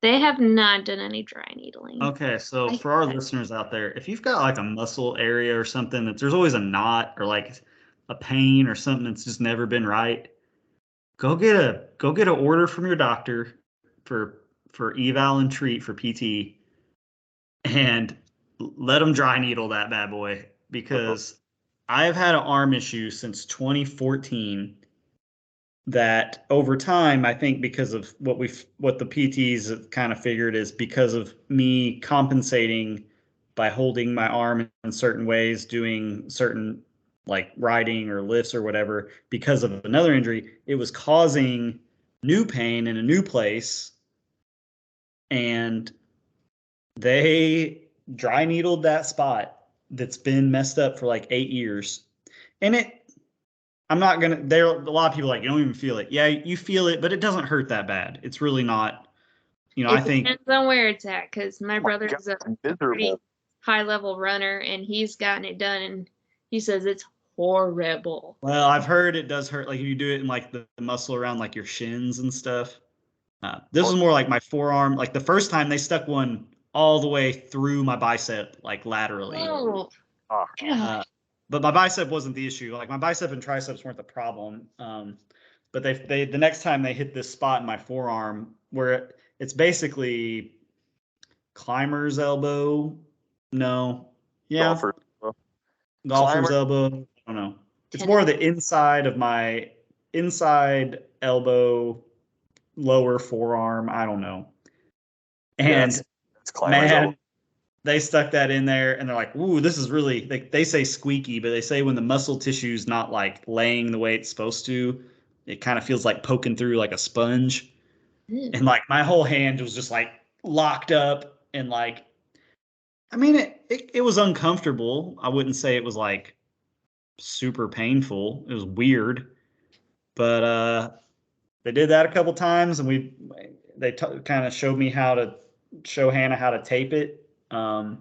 They have not done any dry needling. Okay, so for our listeners out there, if you've got like a muscle area or something there's always a knot or like a pain or something that's just never been right, go get an order from your doctor for eval and treat for PT, and let them dry needle that bad boy, because I have had an arm issue since 2014 that over time, I think because of what the PTs have kind of figured is because of me compensating by holding my arm in certain ways, doing certain like riding or lifts or whatever, because of another injury, it was causing new pain in a new place. And they dry needled that spot that's been messed up for like 8 years. And I'm not gonna. There are a lot of people like, you don't even feel it. Yeah, you feel it, but it doesn't hurt that bad. It's really not. I think it depends on where it's at, because my brother is a pretty high level runner, and he's gotten it done, and he says it's horrible. Well, I've heard it does hurt. Like if you do it in like the muscle around like your shins and stuff. This was more like my forearm. Like the first time they stuck one all the way through my bicep, like laterally. Oh. But my bicep wasn't the issue. Like my bicep and triceps weren't the problem. But they the next time they hit this spot in my forearm where it's basically climber's elbow. No. Yeah. Golfer's elbow. I don't know. It's more the inside of my inside elbow, lower forearm. I don't know. And it's elbow. They stuck that in there and they're like, ooh, this is really, they say squeaky, but they say when the muscle tissue's not like laying the way it's supposed to, it kind of feels like poking through like a sponge. Ew. And like my whole hand was just like locked up and like, I mean, it was uncomfortable. I wouldn't say it was like super painful. It was weird, but they did that a couple times, and they kind of showed me how to show Hannah how to tape it. And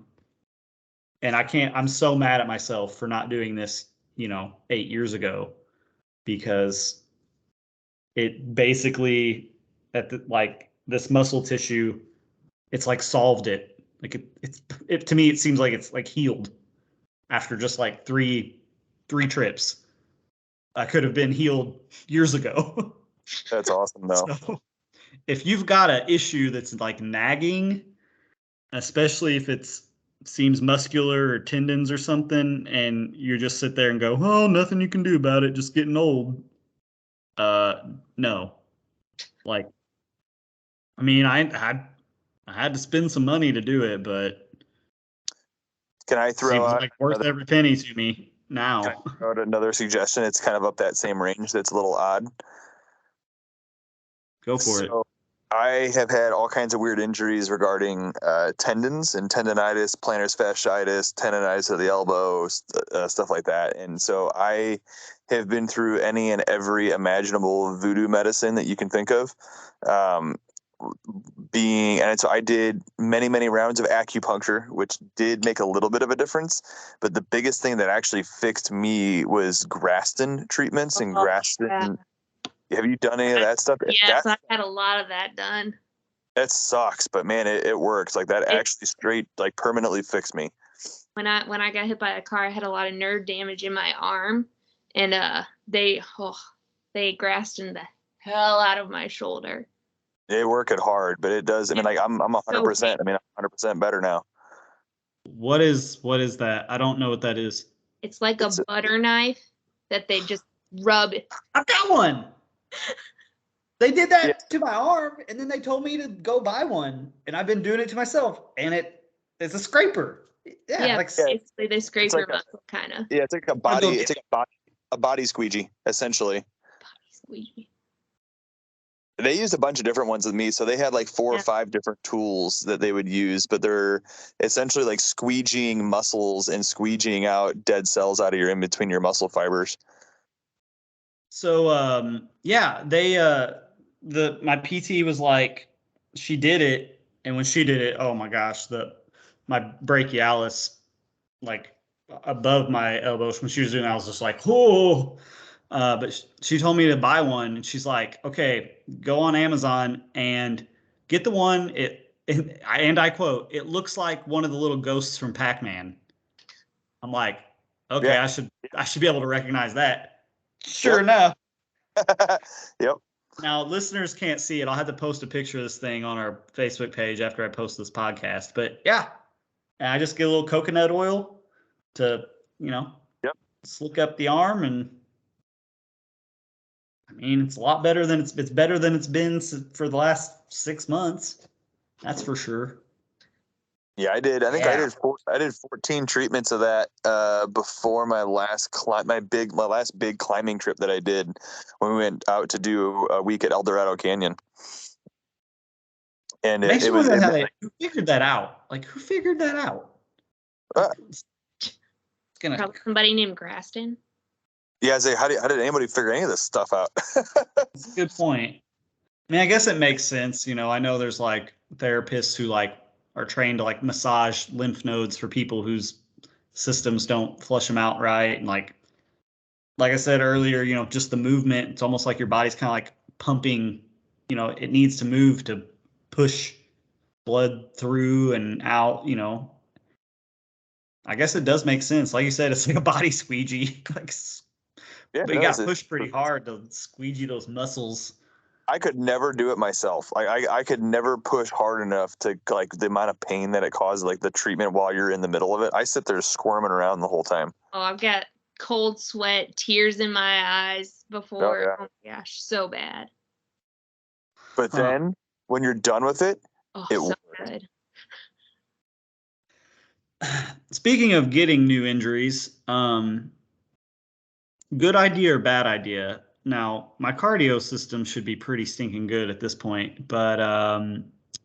I'm so mad at myself for not doing this, 8 years ago, because it basically like this muscle tissue, it's like solved it. Like it to me, it seems like it's like healed after just like three trips. I could have been healed years ago. That's awesome, though. So if you've got an issue that's like nagging, especially if seems muscular or tendons or something, and you just sit there and go, "Oh, nothing you can do about it, just getting old." No. Like, I mean, I had to spend some money to do it, but Can I throw seems out like worth every penny to me now. can I throw out another suggestion? It's kind of up that same range. That's a little odd. Go for it. So I have had all kinds of weird injuries regarding tendons and tendonitis, plantar fasciitis, tendonitis of the elbow, stuff like that. And so I have been through any and every imaginable voodoo medicine that you can think of. And so I did many rounds of acupuncture, which did make a little bit of a difference. But the biggest thing that actually fixed me was Graston treatments and Graston. Yeah. Have you done any of that stuff? Yes, I've had a lot of that done. That sucks, but man, it works. Like that actually straight, like permanently fixed me. When I got hit by a car, I had a lot of nerve damage in my arm, and they grasped in the hell out of my shoulder. They work it hard, but it does. I mean, like I'm 100%. I mean, I'm 100% better now. What is that? I don't know what that is. It's like a butter knife that they just rub it. I've got one. They did that to my arm, and then they told me to go buy one, and I've been doing it to myself, and it's a scraper. Yeah, basically they scrape your muscle, kind of. Yeah, it's like a body. It's like a body squeegee, essentially. Body squeegee. They used a bunch of different ones with me, so they had like 4 or 5 different tools that they would use, but they're essentially like squeegeeing muscles and squeegeeing out dead cells out of your in between your muscle fibers. So my PT was like, she did it, and when she did it, oh my gosh, my brachialis, like above my elbows, when she was doing it, I was just like, oh. But she told me to buy one, and she's like, okay, go on Amazon and get the one. And I quote, "It looks like one of the little ghosts from Pac-Man." I'm like, okay, yeah. I should be able to recognize that. Sure enough. Yep. Now, listeners can't see it. I'll have to post a picture of this thing on our Facebook page after I post this podcast. But yeah, and I just get a little coconut oil to, slick up the arm, and I mean, it's a lot better than it's better than it's been for the last 6 months. That's for sure. Yeah, I did. I think I did 14 treatments of that before my last big climbing trip that I did when we went out to do a week at El Dorado Canyon. And it was who figured that out? Like, who figured that out? It's probably somebody named Graston. Yeah, how did anybody figure any of this stuff out? That's a good point. I mean, I guess it makes sense. I know there's like therapists who like are trained to like massage lymph nodes for people whose systems don't flush them out right. And like I said earlier, just the movement, it's almost like your body's kind of like pumping, it needs to move to push blood through and out, I guess it does make sense. Like you said, it's like a body squeegee. But you got to push pretty hard to squeegee those muscles. I could never do it myself. I could never push hard enough to like the amount of pain that it causes, like the treatment while you're in the middle of it. I sit there squirming around the whole time. Oh, I've got cold sweat, tears in my eyes before. Oh my gosh, so bad. But then when you're done with it, so good. Speaking of getting new injuries, good idea or bad idea? Now, my cardio system should be pretty stinking good at this point, but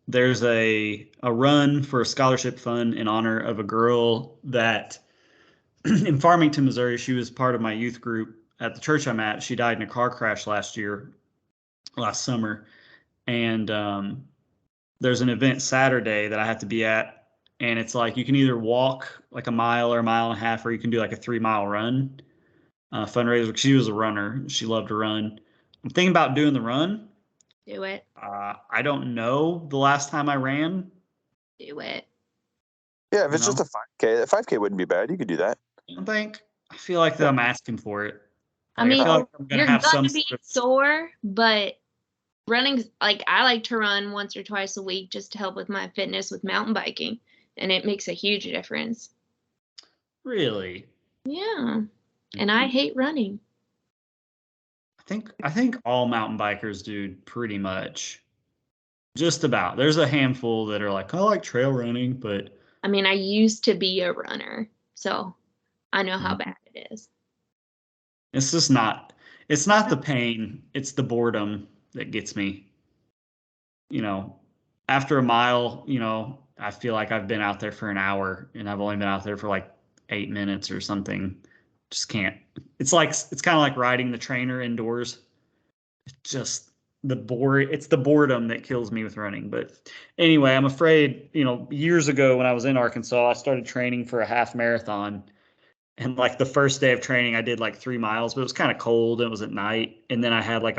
there's a run for a scholarship fund in honor of a girl that in Farmington, Missouri, she was part of my youth group at the church I'm at. She died in a car crash last summer. And there's an event Saturday that I have to be at. And it's like you can either walk like a mile or a mile and a half, or you can do like a 3 mile run fundraiser. She was a runner. She loved to run. I'm thinking about doing the run. Do it. I don't know the last time I ran. Do it. Yeah, if it's just a 5K, a 5K wouldn't be bad. You could do that. I feel like that I'm asking for it. I mean, feel like I'm you're have going some to be sort of- sore, but running, like I like to run once or twice a week just to help with my fitness with mountain biking, and it makes a huge difference. Really? Yeah. And I hate running. I think all mountain bikers do pretty much. Just about. There's a handful that are like, I like trail running, but I mean, I used to be a runner, so I know how bad it is. it's just it's not the pain, it's the boredom that gets me. After a mile, I feel like I've been out there for an hour and I've only been out there for like 8 minutes or something. Just can't. It's kind of like riding the trainer indoors. It's just it's the boredom that kills me with running. But anyway, I'm afraid, years ago when I was in Arkansas, I started training for a half marathon. And like the first day of training, I did like 3 miles, but it was kind of cold. It was at night. And then I had like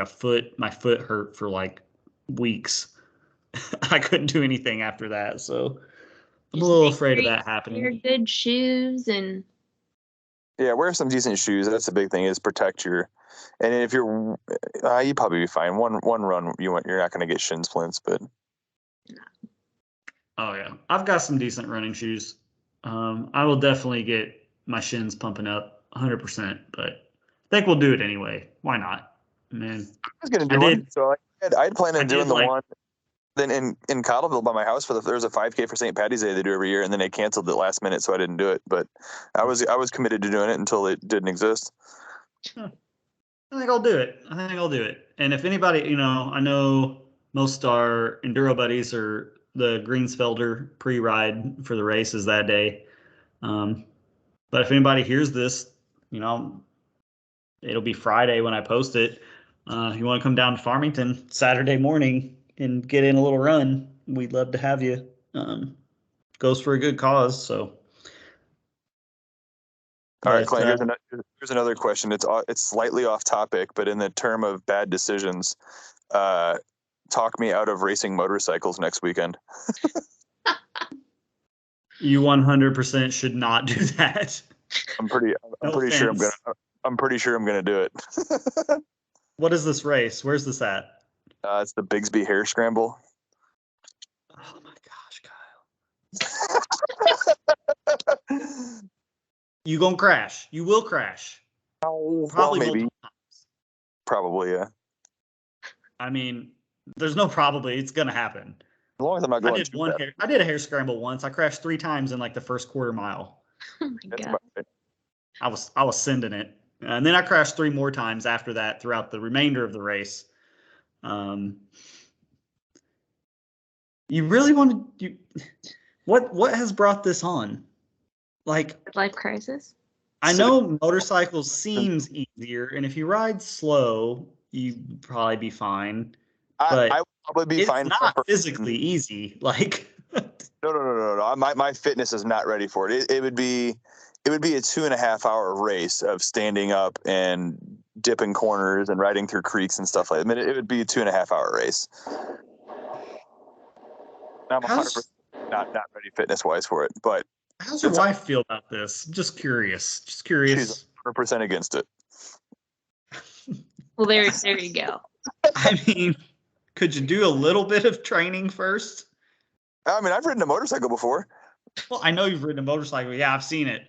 my foot hurt for like weeks. I couldn't do anything after that. So I'm a Just little make afraid sure of you that happening. wear good shoes and Yeah, wear some decent shoes. That's the big thing, is protect your. And if you're, you probably be fine. One run, you're not going to get shin splints, but. Oh yeah, I've got some decent running shoes. I will definitely get my shins pumping up 100%, but I think we'll do it anyway. Why not? Man, I was going to do one. So I had planned on doing the one. Then in Cottleville by my house there's a 5K for St. Patty's Day they do every year, and then they canceled it last minute, so I didn't do it. But I was committed to doing it until it didn't exist. I think I'll do it. And if anybody, I know most our enduro buddies are the Greensfelder pre-ride for the races that day. But if anybody hears this, it'll be Friday when I post it. You want to come down to Farmington Saturday morning and get in a little run, we'd love to have you. Goes for a good cause. So. All right, Clint, here's another question. It's slightly off topic, but in the term of bad decisions, talk me out of racing motorcycles next weekend. You 100% should not do that. I'm pretty sure I'm gonna do it. What is this race? Where's this at? It's the Bigsby Hare Scramble. Oh my gosh, Kyle. You gonna crash. You will crash. Probably maybe. multiple times. Probably, yeah. I mean, there's no probably. It's gonna happen. As long as I'm not going I did a hare scramble once. I crashed 3 times in like the first quarter mile. oh my God. Right. I was sending it. And then I crashed 3 more times after that throughout the remainder of the race. You really want to what has brought this on? Like Life crisis. I know motorcycles seems easier, and if you ride slow, you'd probably be fine. But I would probably be fine. It's not physically easy. Like No. My fitness is not ready for it. It would be a 2.5 hour race of standing up and dipping corners and riding through creeks and stuff like that. I mean, it would be a 2.5 hour race. I'm 100% not ready fitness wise for it. But how's your wife feel about this? I'm just curious. She's 100% against it. Well, there you go. I mean, could you do a little bit of training first? I mean, I've ridden a motorcycle before. Well, I know you've ridden a motorcycle. Yeah, I've seen it.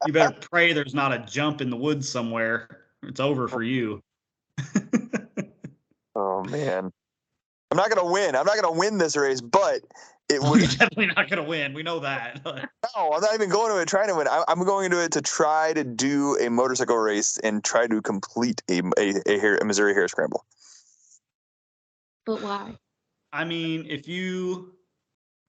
You better pray there's not a jump in the woods somewhere. It's over for you. Oh man. I'm not gonna win. I'm not gonna win this race, but it You're would. definitely not gonna win. We know that. No, I'm not even going to it trying to win. I'm going to it to try to do a motorcycle race and try to complete a Missouri Hare Scramble. But why? I mean, if you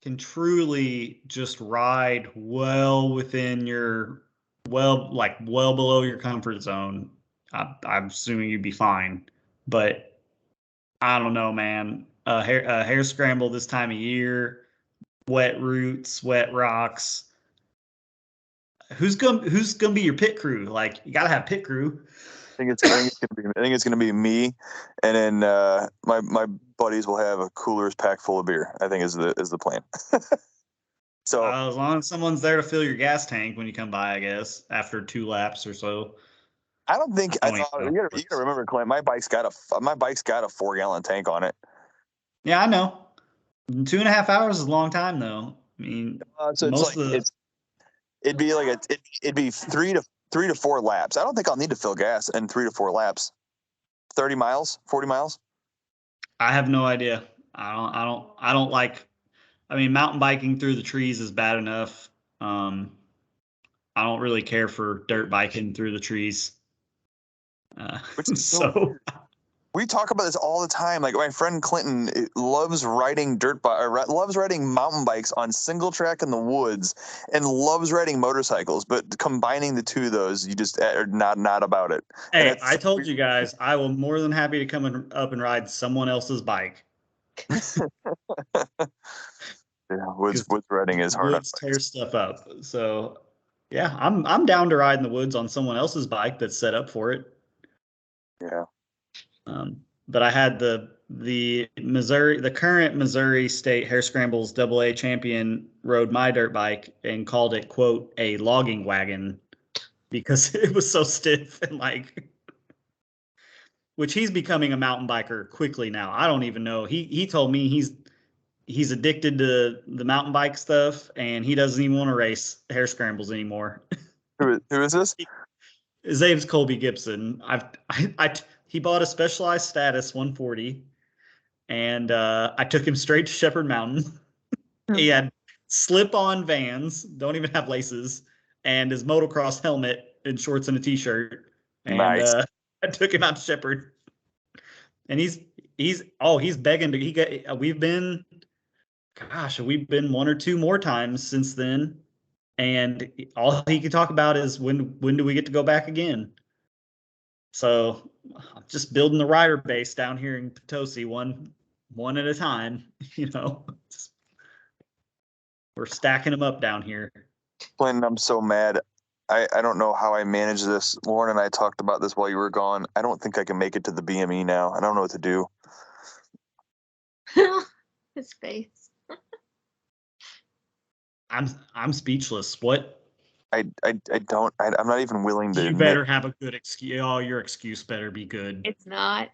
can truly just ride well within your well below your comfort zone, I'm assuming you'd be fine. But I don't know, man. A hare scramble this time of year, wet roots, wet rocks. Who's gonna be your pit crew? Like, you gotta have pit crew. I think it's gonna be me, and then my buddies will have a coolers packed full of beer. I think is the plan. So As long as someone's there to fill your gas tank when you come by, I guess after 2 laps or so. I don't think I I don't thought even you know. gotta remember, Clint. My bike's got a 4-gallon tank on it. Yeah, I know. 2.5 hours is a long time, though. I mean, So it's most like of the. it'd be like it'd be 3 to 4 laps. I don't think I'll need to fill gas in 3 to 4 laps. 30 miles, 40 miles. I have no idea. I don't like. I mean, mountain biking through the trees is bad enough. I don't really care for dirt biking through the trees. Which is So we talk about this all the time. Like my friend Clinton loves riding loves riding mountain bikes on single track in the woods, and loves riding motorcycles. But combining the two of those, you just are not about it. hey, I told you guys, I will more than happy to come up and ride someone else's bike. Yeah, woods riding is hard. Woods tear stuff up. So yeah, I'm down to ride in the woods on someone else's bike that's set up for it. Yeah. But I had the current Missouri State Hare Scrambles AA champion rode my dirt bike and called it, quote, a logging wagon because it was so stiff and like, which he's becoming a mountain biker quickly now. I don't even know. He told me he's addicted to the mountain bike stuff and he doesn't even want to race Hare Scrambles anymore. Who is this? His name's Colby Gibson. He bought a Specialized Status 140, and I took him straight to Shepherd Mountain. He had slip-on Vans, don't even have laces, and his motocross helmet and shorts and a t-shirt. And Nice. I took him out to Shepherd, and he's begging to. We've been 1 or 2 more times since then. And all he can talk about is when do we get to go back again? So I'm just building the rider base down here in Potosi, one at a time. We're stacking them up down here. Clinton, I'm so mad. I don't know how I manage this. Lauren and I talked about this while you were gone. I don't think I can make it to the BME now. I don't know what to do. His face. I'm speechless. What? I'm not even willing to. You better have a good excuse. Oh, your excuse better be good. It's not.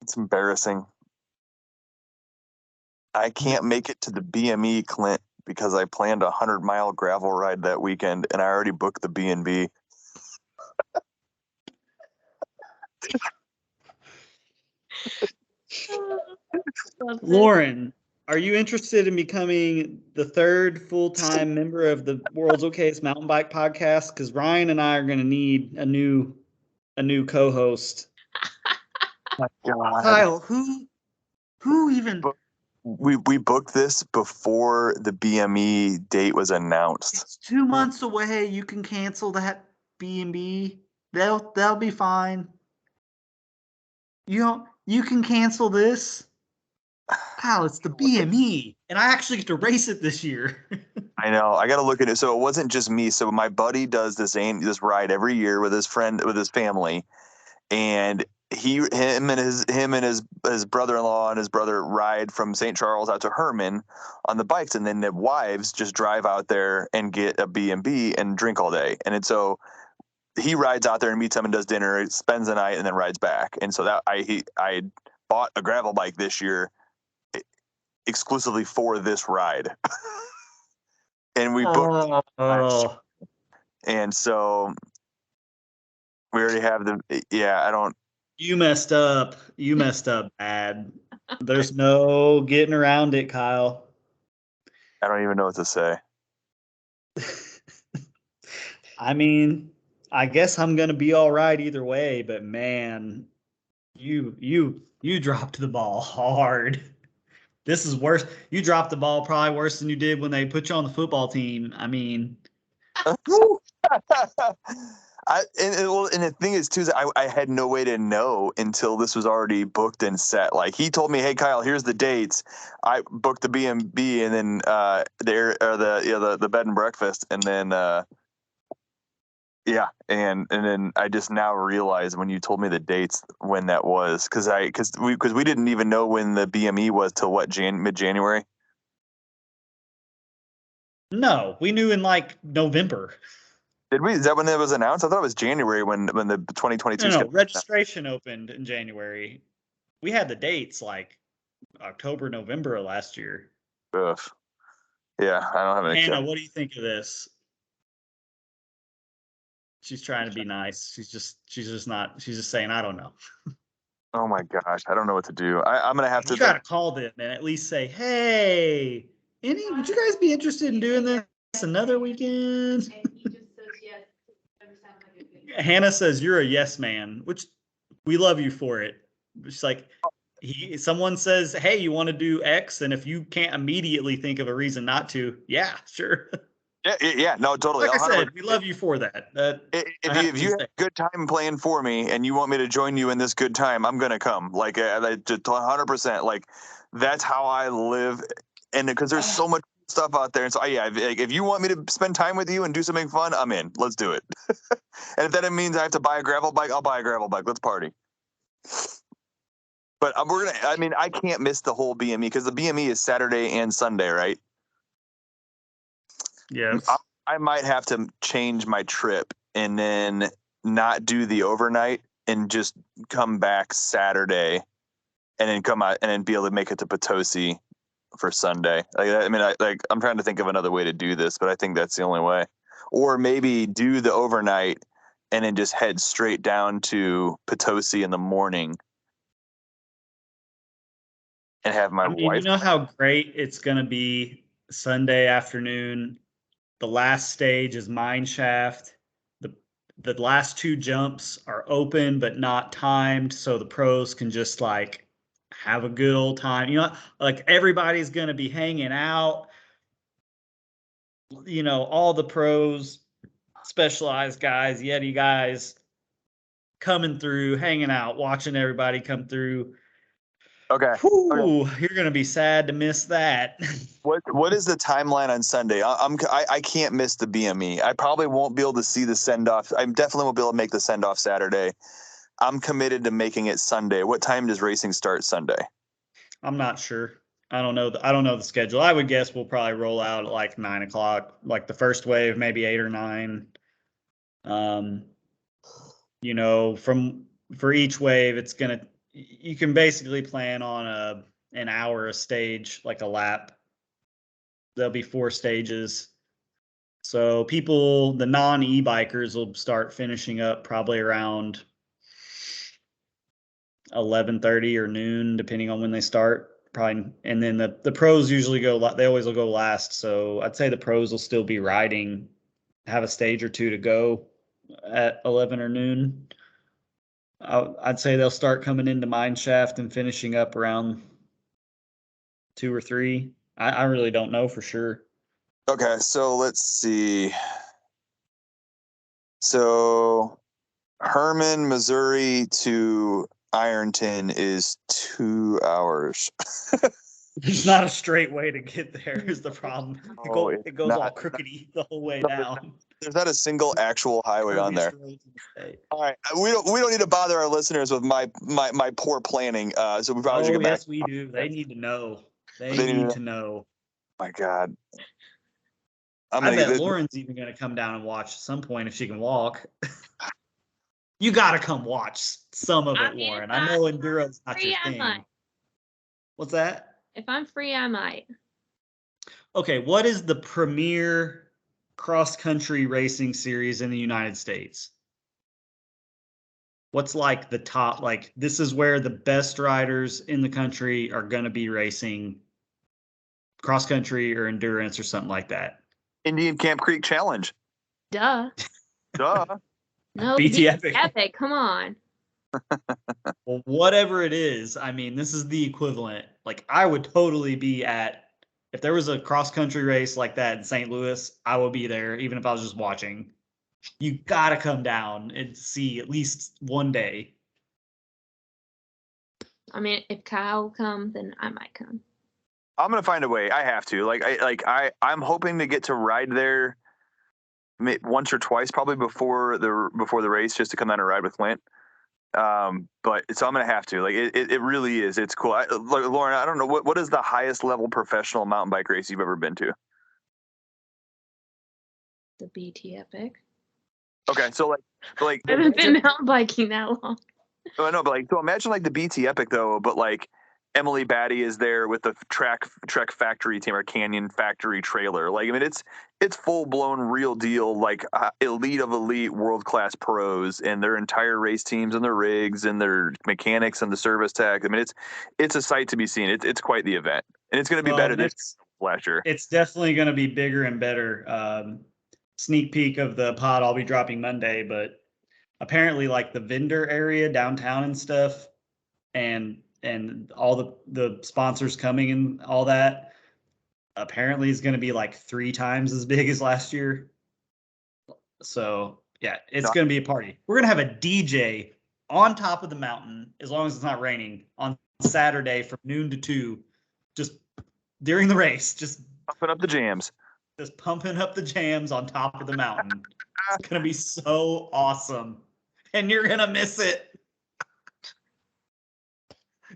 It's embarrassing. I can't make it to the BME, Clint, because I planned a 100-mile gravel ride that weekend, and I already booked the B&B. Lauren, are you interested in becoming the 3rd full-time member of the World's Okayest Mountain Bike Podcast? Because Ryan and I are going to need a new co-host. My God. Kyle, who even? We booked this before the BME date was announced. It's 2 months away. You can cancel that B&B. They'll be fine. You can cancel this. Kyle, it's the BME, and I actually get to race it this year. I know. I got to look at it. So it wasn't just me. So my buddy does this ride every year with his family, and him and his brother-in-law and his brother ride from St. Charles out to Herman on the bikes, and then the wives just drive out there and get a B&B and drink all day. And so he rides out there and meets them and does dinner, spends the night, and then rides back. And so that I bought a gravel bike this year exclusively for this ride. And we booked and so we already have I don't. You messed up. You messed up bad. There's no getting around it, Kyle. I don't even know what to say. I mean, I guess I'm gonna be all right either way, but man, you dropped the ball hard. This is worse. You dropped the ball probably worse than you did when they put you on the football team. I mean, whew. And the thing is too, is I had no way to know until this was already booked and set. Like he told me, "Hey Kyle, here's the dates." I booked the B&B and then the bed and breakfast, and then and then I just now realized when you told me the dates when that was, because we didn't even know when the BME was till what, mid-January. No, we knew in like November. Did we? Is that when it was announced? I thought it was January when the 2022 No, registration opened in January. We had the dates like October, November of last year. Ugh. Yeah, I don't have any. Hannah, what do you think of this? She's trying to be nice. She's just not. She's just saying, I don't know. Oh my gosh, I don't know what to do. I'm gonna have to try to call them and at least say, hey, would you guys be interested in doing this another weekend? And he just says yes. Never sounds like a good Hannah says you're a yes man, which we love you for it. She's like, someone says, hey, you want to do X, and if you can't immediately think of a reason not to, yeah, sure. Yeah, no, totally. Like I said, we love you for that. If you have a good time playing for me and you want me to join you in this good time, I'm gonna come. Like, 100%. Like, that's how I live, and because there's so much stuff out there. And so, yeah, if you want me to spend time with you and do something fun, I'm in. Let's do it. And if that means I have to buy a gravel bike, I'll buy a gravel bike. Let's party. But I can't miss the whole BME because the BME is Saturday and Sunday, right? Yes. I might have to change my trip and then not do the overnight and just come back Saturday and then come out and then be able to make it to Potosi for Sunday. I'm trying to think of another way to do this, but I think that's the only way. Or maybe do the overnight and then just head straight down to Potosi in the morning and have my wife. You know how great it's going to be Sunday afternoon. The last stage is mine shaft. The last two jumps are open but not timed, so the pros can just like have a good old time. You know, like everybody's going to be hanging out. You know, all the pros, specialized guys, Yeti guys coming through, hanging out, watching everybody come through. Okay. Whew, you're going to be sad to miss that. What is the timeline on Sunday? I can't miss the BME. I probably won't be able to see the send off. I definitely won't be able to make the send off Saturday. I'm committed to making it Sunday. What time does racing start Sunday? I'm not sure. I don't know the schedule. I would guess we'll probably roll out at like 9:00, like the first wave, maybe 8 or 9. You know, for each wave, you can basically plan on an hour a stage, like a lap. There'll be 4 stages. So the non-e-bikers will start finishing up probably around 11:30 or noon, depending on when they start. Probably, and then the pros usually they always will go last. So I'd say the pros will still be riding, have a stage or two to go at 11 or noon. I'd say they'll start coming into mine shaft and finishing up around 2 or 3. I really don't know for sure. Okay, so let's see. So Herman, Missouri to Ironton is 2 hours. There's not a straight way to get there is the problem. It goes all crookedy the whole way down. There's not a single actual highway on there. All right, we don't need to bother our listeners with my poor planning. So we probably should get back. Yes, we do. They need to know. They need to know. My God. I bet Lauren's even going to come down and watch at some point if she can walk. You got to come watch some of it, Lauren. I know Enduro's not your thing. What's that? If I'm free, I might. Okay, what is the premier cross-country racing series in the United States? what's like the top, like this is where the best riders in the country are going to be racing cross country or endurance or something like that. Indian Camp Creek Challenge. Duh. Duh. No, BT BT Epic. Epic. Come on. Well, whatever it is, I mean, this is the equivalent. Like, I would totally be at, if there was a cross country race like that in St. Louis, I would be there, even if I was just watching. You got to come down and see at least one day. I mean, if Kyle will come, then I might come. I'm gonna find a way. I have to. I'm hoping to get to ride there once or twice, probably before the race, just to come down and ride with Flint. But so I'm gonna have to. Like it really is. It's cool. Lauren, I don't know what is the highest level professional mountain bike race you've ever been to? The BT Epic. Okay, so like I haven't been mountain biking that long. Oh, I know, but so imagine like the BT Epic though, but like Emily Batty is there with the Trek Factory team or Canyon Factory trailer. Like, I mean, it's full blown real deal, like elite of elite world class pros and their entire race teams and their rigs and their mechanics and the service tech. I mean, it's a sight to be seen. It's quite the event, and it's going to be better this last year. It's definitely going to be bigger and better. Sneak peek of the pod I'll be dropping Monday, but apparently like the vendor area downtown and stuff and all the sponsors coming and all that apparently is going to be like 3 times as big as last year. So yeah, it's going to be a party. We're going to have a DJ on top of the mountain, as long as it's not raining, on Saturday from noon to 2, just during the race, just pumping up the jams. Just pumping up the jams on top of the mountain. It's going to be so awesome. And you're going to miss it.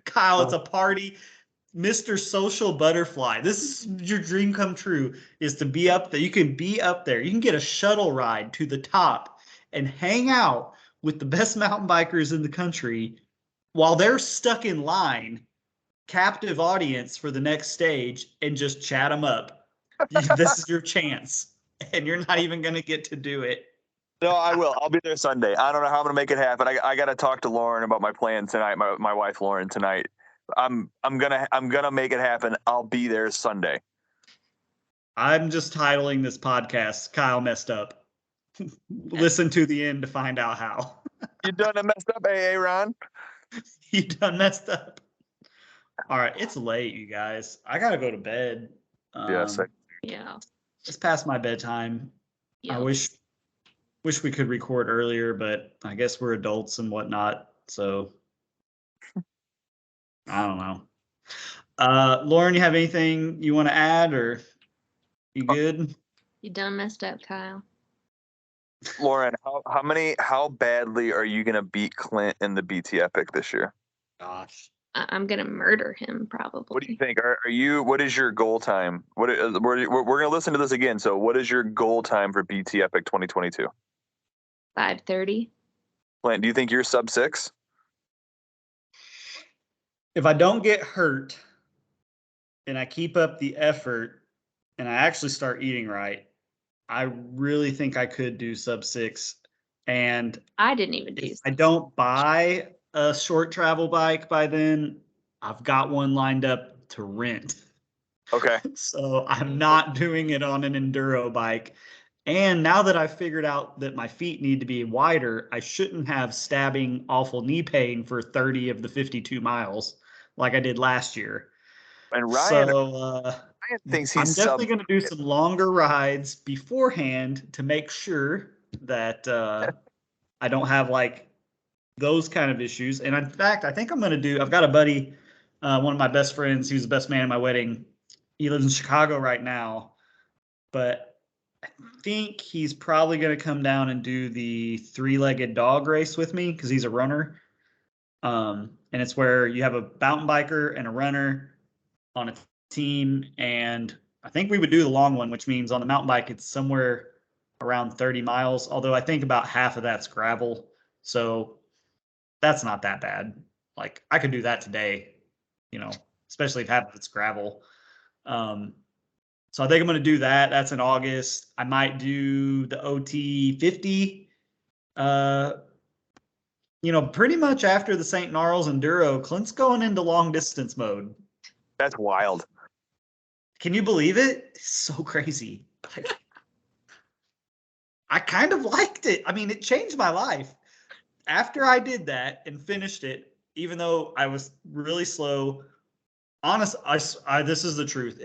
Kyle, it's a party. Mr. Social Butterfly. This is your dream come true, is to be up there. You can be up there. You can get a shuttle ride to the top and hang out with the best mountain bikers in the country while they're stuck in line, captive audience for the next stage, and just chat them up. This is your chance, and you're not even going to get to do it. No, I will. I'll be there Sunday. I don't know how I'm going to make it happen. I got to talk to Lauren about my plan tonight. My wife Lauren tonight. I'm gonna make it happen. I'll be there Sunday. I'm just titling this podcast "Kyle Messed Up." Listen to the end to find out how. You done messed up, Ron? You done messed up. All right, it's late, you guys. I gotta go to bed. Yes. Yeah. It's past my bedtime. Yep. I wish we could record earlier, but I guess we're adults and whatnot. So I don't know. Lauren, you have anything you want to add, or you good? You done messed up, Kyle. Lauren, how badly are you gonna beat Clint in the BT Epic this year? Gosh. I'm gonna murder him, probably. What do you think? What is your goal time? We're gonna listen to this again. So, what is your goal time for BT Epic 2022? 5:30. Clint, do you think you're sub 6? If I don't get hurt and I keep up the effort and I actually start eating right, I really think I could do sub 6. And I didn't even do. If I don't buy a short travel bike by then, I've got one lined up to rent. Okay. So I'm not doing it on an enduro bike. And now that I've figured out that my feet need to be wider, I shouldn't have stabbing awful knee pain for 30 of the 52 miles like I did last year. And Ryan, Ryan thinks I'm he's definitely going to do some longer rides beforehand to make sure that I don't have like those kind of issues. And in fact, I think I've got a buddy, one of my best friends, who's the best man at my wedding. He lives in Chicago right now, but I think he's probably going to come down and do the 3-legged dog race with me because he's a runner. And it's where you have a mountain biker and a runner on a team. And I think we would do the long one, which means on the mountain bike, it's somewhere around 30 miles. Although I think about half of that's gravel. So that's not that bad. Like I could do that today, especially if half of it's gravel. So I think I'm going to do that. That's in August. I might do the OT 50 pretty much after the St. Gnarls Enduro, Clint's going into long distance mode. That's wild. Can you believe it? It's so crazy. Like, I kind of liked it. I mean, it changed my life. After I did that and finished it, even though I was really slow, this is the truth.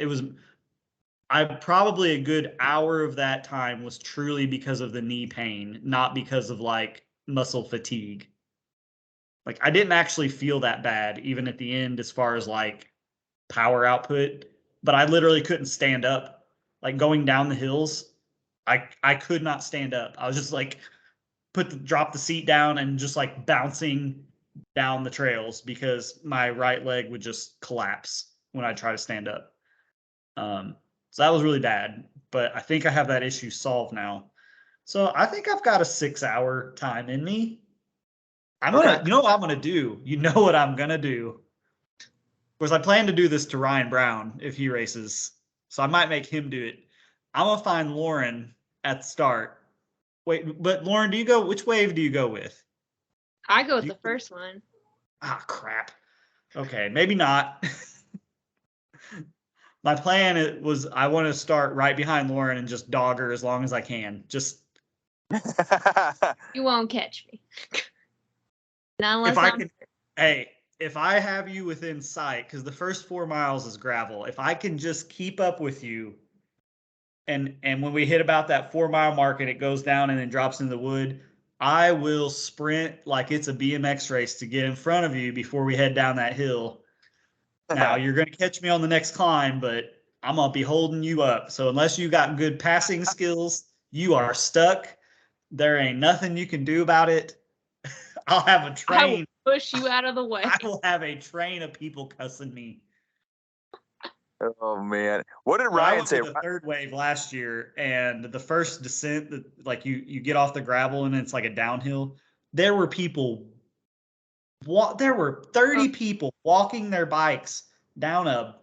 I probably a good hour of that time was truly because of the knee pain, not because of like muscle fatigue. Like I didn't actually feel that bad even at the end as far as like power output, but I literally couldn't stand up. Like going down the hills, I could not stand up. I was just like drop the seat down and just like bouncing down the trails because my right leg would just collapse when I try to stand up. So that was really bad, but I think I have that issue solved now. So I think I've got a 6-hour time in me. You know what I'm gonna do? You know what I'm gonna do? Of course, I plan to do this to Ryan Brown if he races, so I might make him do it. I'm gonna find Lauren at the start. Wait, but Lauren, which wave do you go with? I go with the first one. Ah, crap. Okay, maybe not. My plan was I want to start right behind Lauren and just dog her as long as I can. Just You won't catch me. Not unless if I can. Hey, if I have you within sight, because the first 4 miles is gravel, if I can just keep up with you, and when we hit about that 4-mile mark and it goes down and then drops in the wood, I will sprint like it's a BMX race to get in front of you before we head down that hill. Now you're going to catch me on the next climb, but I'm going to be holding you up. So unless you got good passing skills, you are stuck. There ain't nothing you can do about it. I'll have a train. I will push you out of the way. I will have a train of people cussing me. Oh man, what did Ryan say? The third wave last year, and the first descent, like you get off the gravel and it's like a downhill. There were people. There were 30 people walking their bikes down a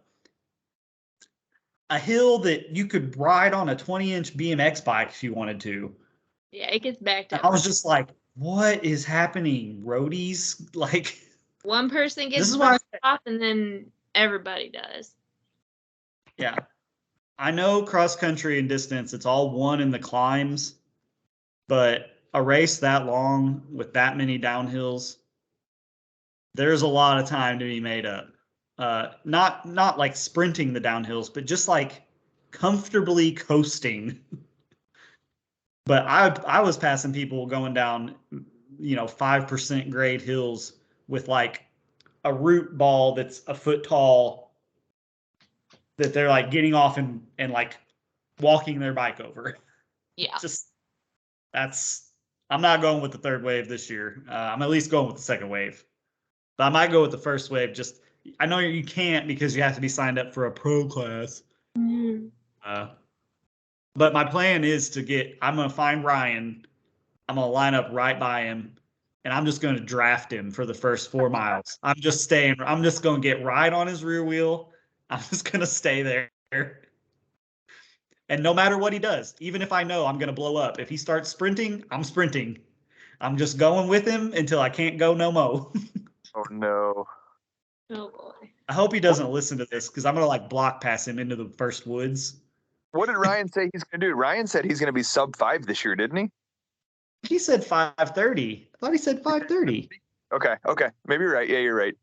hill that you could ride on a 20-inch BMX bike if you wanted to. Yeah, it gets backed up. I was just like, what is happening, roadies? Like one person gets off and then everybody does. Yeah. I know cross country and distance, it's all one in the climbs, but a race that long with that many downhills, there's a lot of time to be made up. Not like sprinting the downhills, but just like comfortably coasting. But I was passing people going down, 5% grade hills with like a root ball that's a foot tall that they're like getting off and like walking their bike over. Yeah. I'm not going with the third wave this year. I'm at least going with the second wave. But I might go with the first wave. I know you can't because you have to be signed up for a pro class. Mm-hmm. But my plan is I'm going to find Ryan. I'm going to line up right by him. And I'm just going to draft him for the first 4 miles. I'm just going to get right on his rear wheel. I'm just going to stay there. And no matter what he does, even if I know I'm going to blow up, if he starts sprinting, I'm sprinting. I'm just going with him until I can't go no more. Oh, no. Oh, boy. I hope he doesn't listen to this because I'm going to like block pass him into the first woods. What did Ryan say he's going to do? Ryan said he's going to be sub 5 this year, didn't he? He said 5:30. I thought he said 5:30. Okay. Maybe you're right. Yeah, you're right.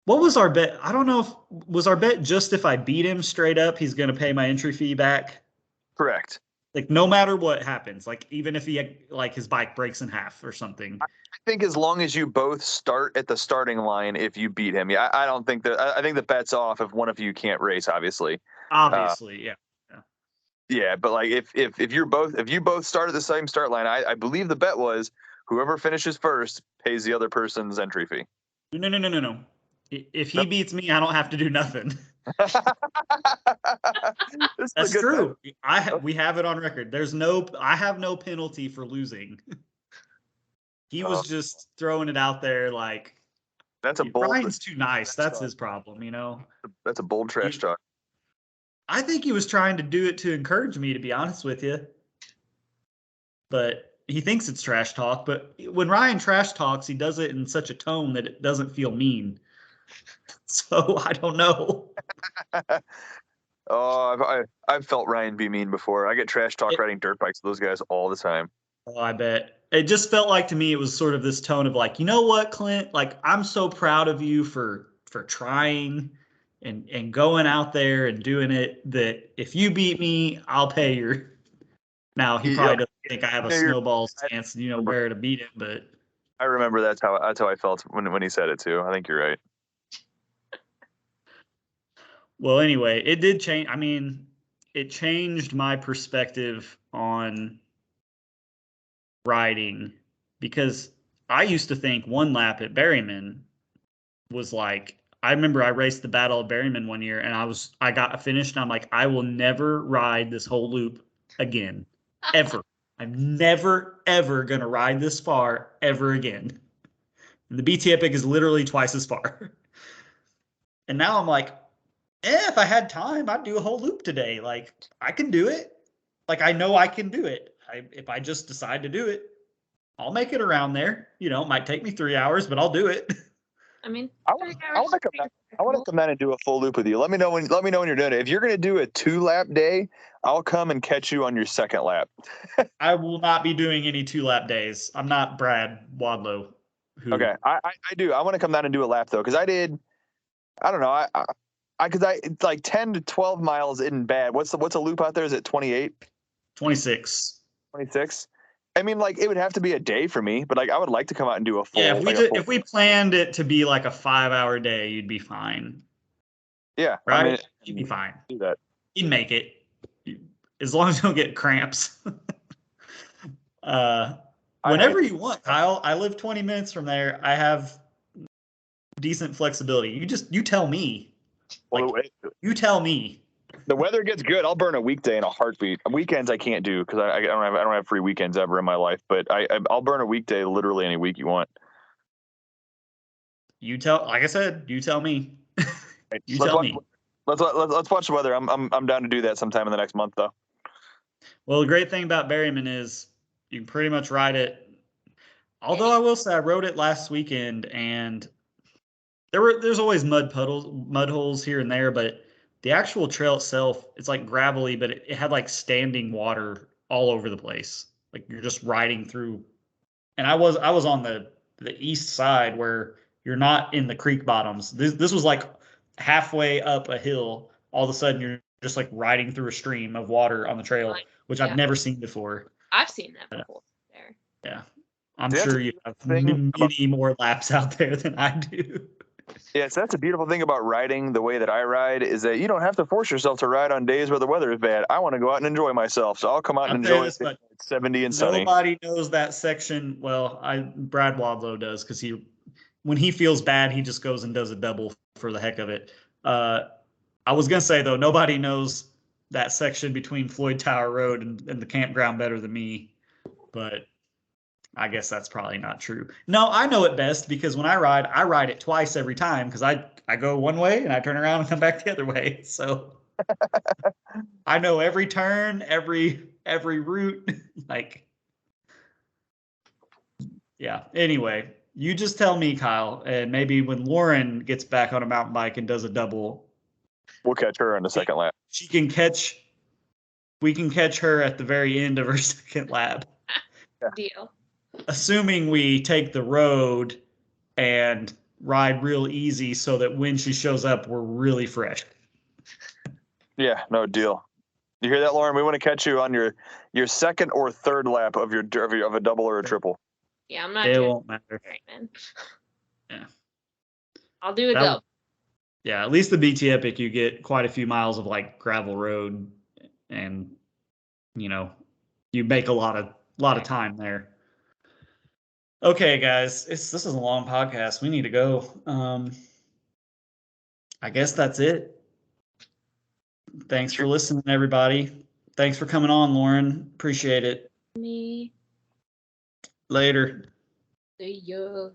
What was our bet? I don't know was our bet just if I beat him straight up, he's going to pay my entry fee back? Correct. Like no matter what happens, like even if his bike breaks in half or something. I think as long as you both start at the starting line, if you beat him, I don't think I think the bet's off if one of you can't race, obviously. Obviously, yeah. Yeah, but like if you both start at the same start line, I believe the bet was whoever finishes first pays the other person's entry fee. No. If he beats me, I don't have to do nothing. That's true. We have it on record. I have no penalty for losing. He was just throwing it out there like that's a bold. Ryan's too nice. That's his problem, That's a bold trash talk. I think he was trying to do it to encourage me, to be honest with you. But he thinks it's trash talk, but when Ryan trash talks, he does it in such a tone that it doesn't feel mean. So I don't know. Oh, I've felt Ryan be mean before. I get trash talk riding dirt bikes with those guys all the time. Oh, I bet. It just felt like to me it was sort of this tone of like, you know what, Clint? Like, I'm so proud of you for trying and going out there and doing it that if you beat me, I'll pay your. Now he probably doesn't think I have a snowball stance, where to beat him, but I remember that's how I felt when he said it too. I think you're right. well, anyway, it did change. I mean, it changed my perspective on riding because I used to think one lap at Berryman was like, I remember I raced the Battle of Berryman one year and I got finished and I'm like, I will never ride this whole loop again, ever. I'm never, ever going to ride this far ever again. And the BT Epic is literally twice as far. And now I'm like, if I had time, I'd do a whole loop today. Like, I can do it. Like, I know I can do it. If I just decide to do it, I'll make it around there. It might take me 3 hours, but I'll do it. I mean, I want to come down and do a full loop with you. Let me know when you're doing it. If you're going to do a 2-lap day, I'll come and catch you on your second lap. I will not be doing any 2-lap days. I'm not Brad Wadlow. Okay, I do. I want to come down and do a lap though, because I don't know. It's like 10 to 12 miles isn't bad. What's a loop out there? Is it 28? 26. 26. I mean, like, it would have to be a day for me, but like, I would like to come out and do a full. Yeah, if we planned it to be like a 5-hour day, you'd be fine. Yeah, right. I mean, you'd be fine. Do that. You'd make it, as long as you don't get cramps. Whenever you want, Kyle. I live 20 minutes from there. I have decent flexibility. You tell me. You tell me. The weather gets good, I'll burn a weekday in a heartbeat. Weekends I can't do because I don't have free weekends ever in my life. But I'll burn a weekday literally any week you want. Like I said, you tell me. Tell me. Let's watch the weather. I'm down to do that sometime in the next month though. Well, the great thing about Berryman is you can pretty much ride it. Although I will say I rode it last weekend and there's always mud holes here and there, but the actual trail itself, it's like gravelly, but it had like standing water all over the place. Like you're just riding through. And I was on the east side where you're not in the creek bottoms. This was like halfway up a hill. All of a sudden you're just like riding through a stream of water on the trail, which I've never seen before. I've seen that before there. Yeah. I'm sure you have many more laps out there than I do. Yeah, so that's a beautiful thing about riding the way that I ride is that you don't have to force yourself to ride on days where the weather is bad. I want to go out and enjoy myself, so I'll come out and enjoy it. It's 70 and sunny. Nobody knows that section. Well, Brad Wadlow does because when he feels bad, he just goes and does a double for the heck of it. I was gonna say though, nobody knows that section between Floyd Tower Road and the campground better than me, but I guess that's probably not true. No, I know it best because when I ride it twice every time because I go one way and I turn around and come back the other way. So I know every turn, every route. Like, yeah. Anyway, you just tell me, Kyle, and maybe when Lauren gets back on a mountain bike and does a double, we'll catch her on the second lap. We can catch her at the very end of her second lap. Deal. Assuming we take the road and ride real easy so that when she shows up, we're really fresh. Yeah, no deal. You hear that, Lauren? We want to catch you on your second or third lap of a double or a triple. Yeah, I'm not. It won't matter. Right, man. Yeah. I'll do a double. Yeah, at least the BT Epic, you get quite a few miles of like gravel road, and you make a lot of time there. Okay, guys, this is a long podcast. We need to go. I guess that's it. Thanks for listening, everybody. Thanks for coming on, Lauren. Appreciate it. Me. Later. See ya.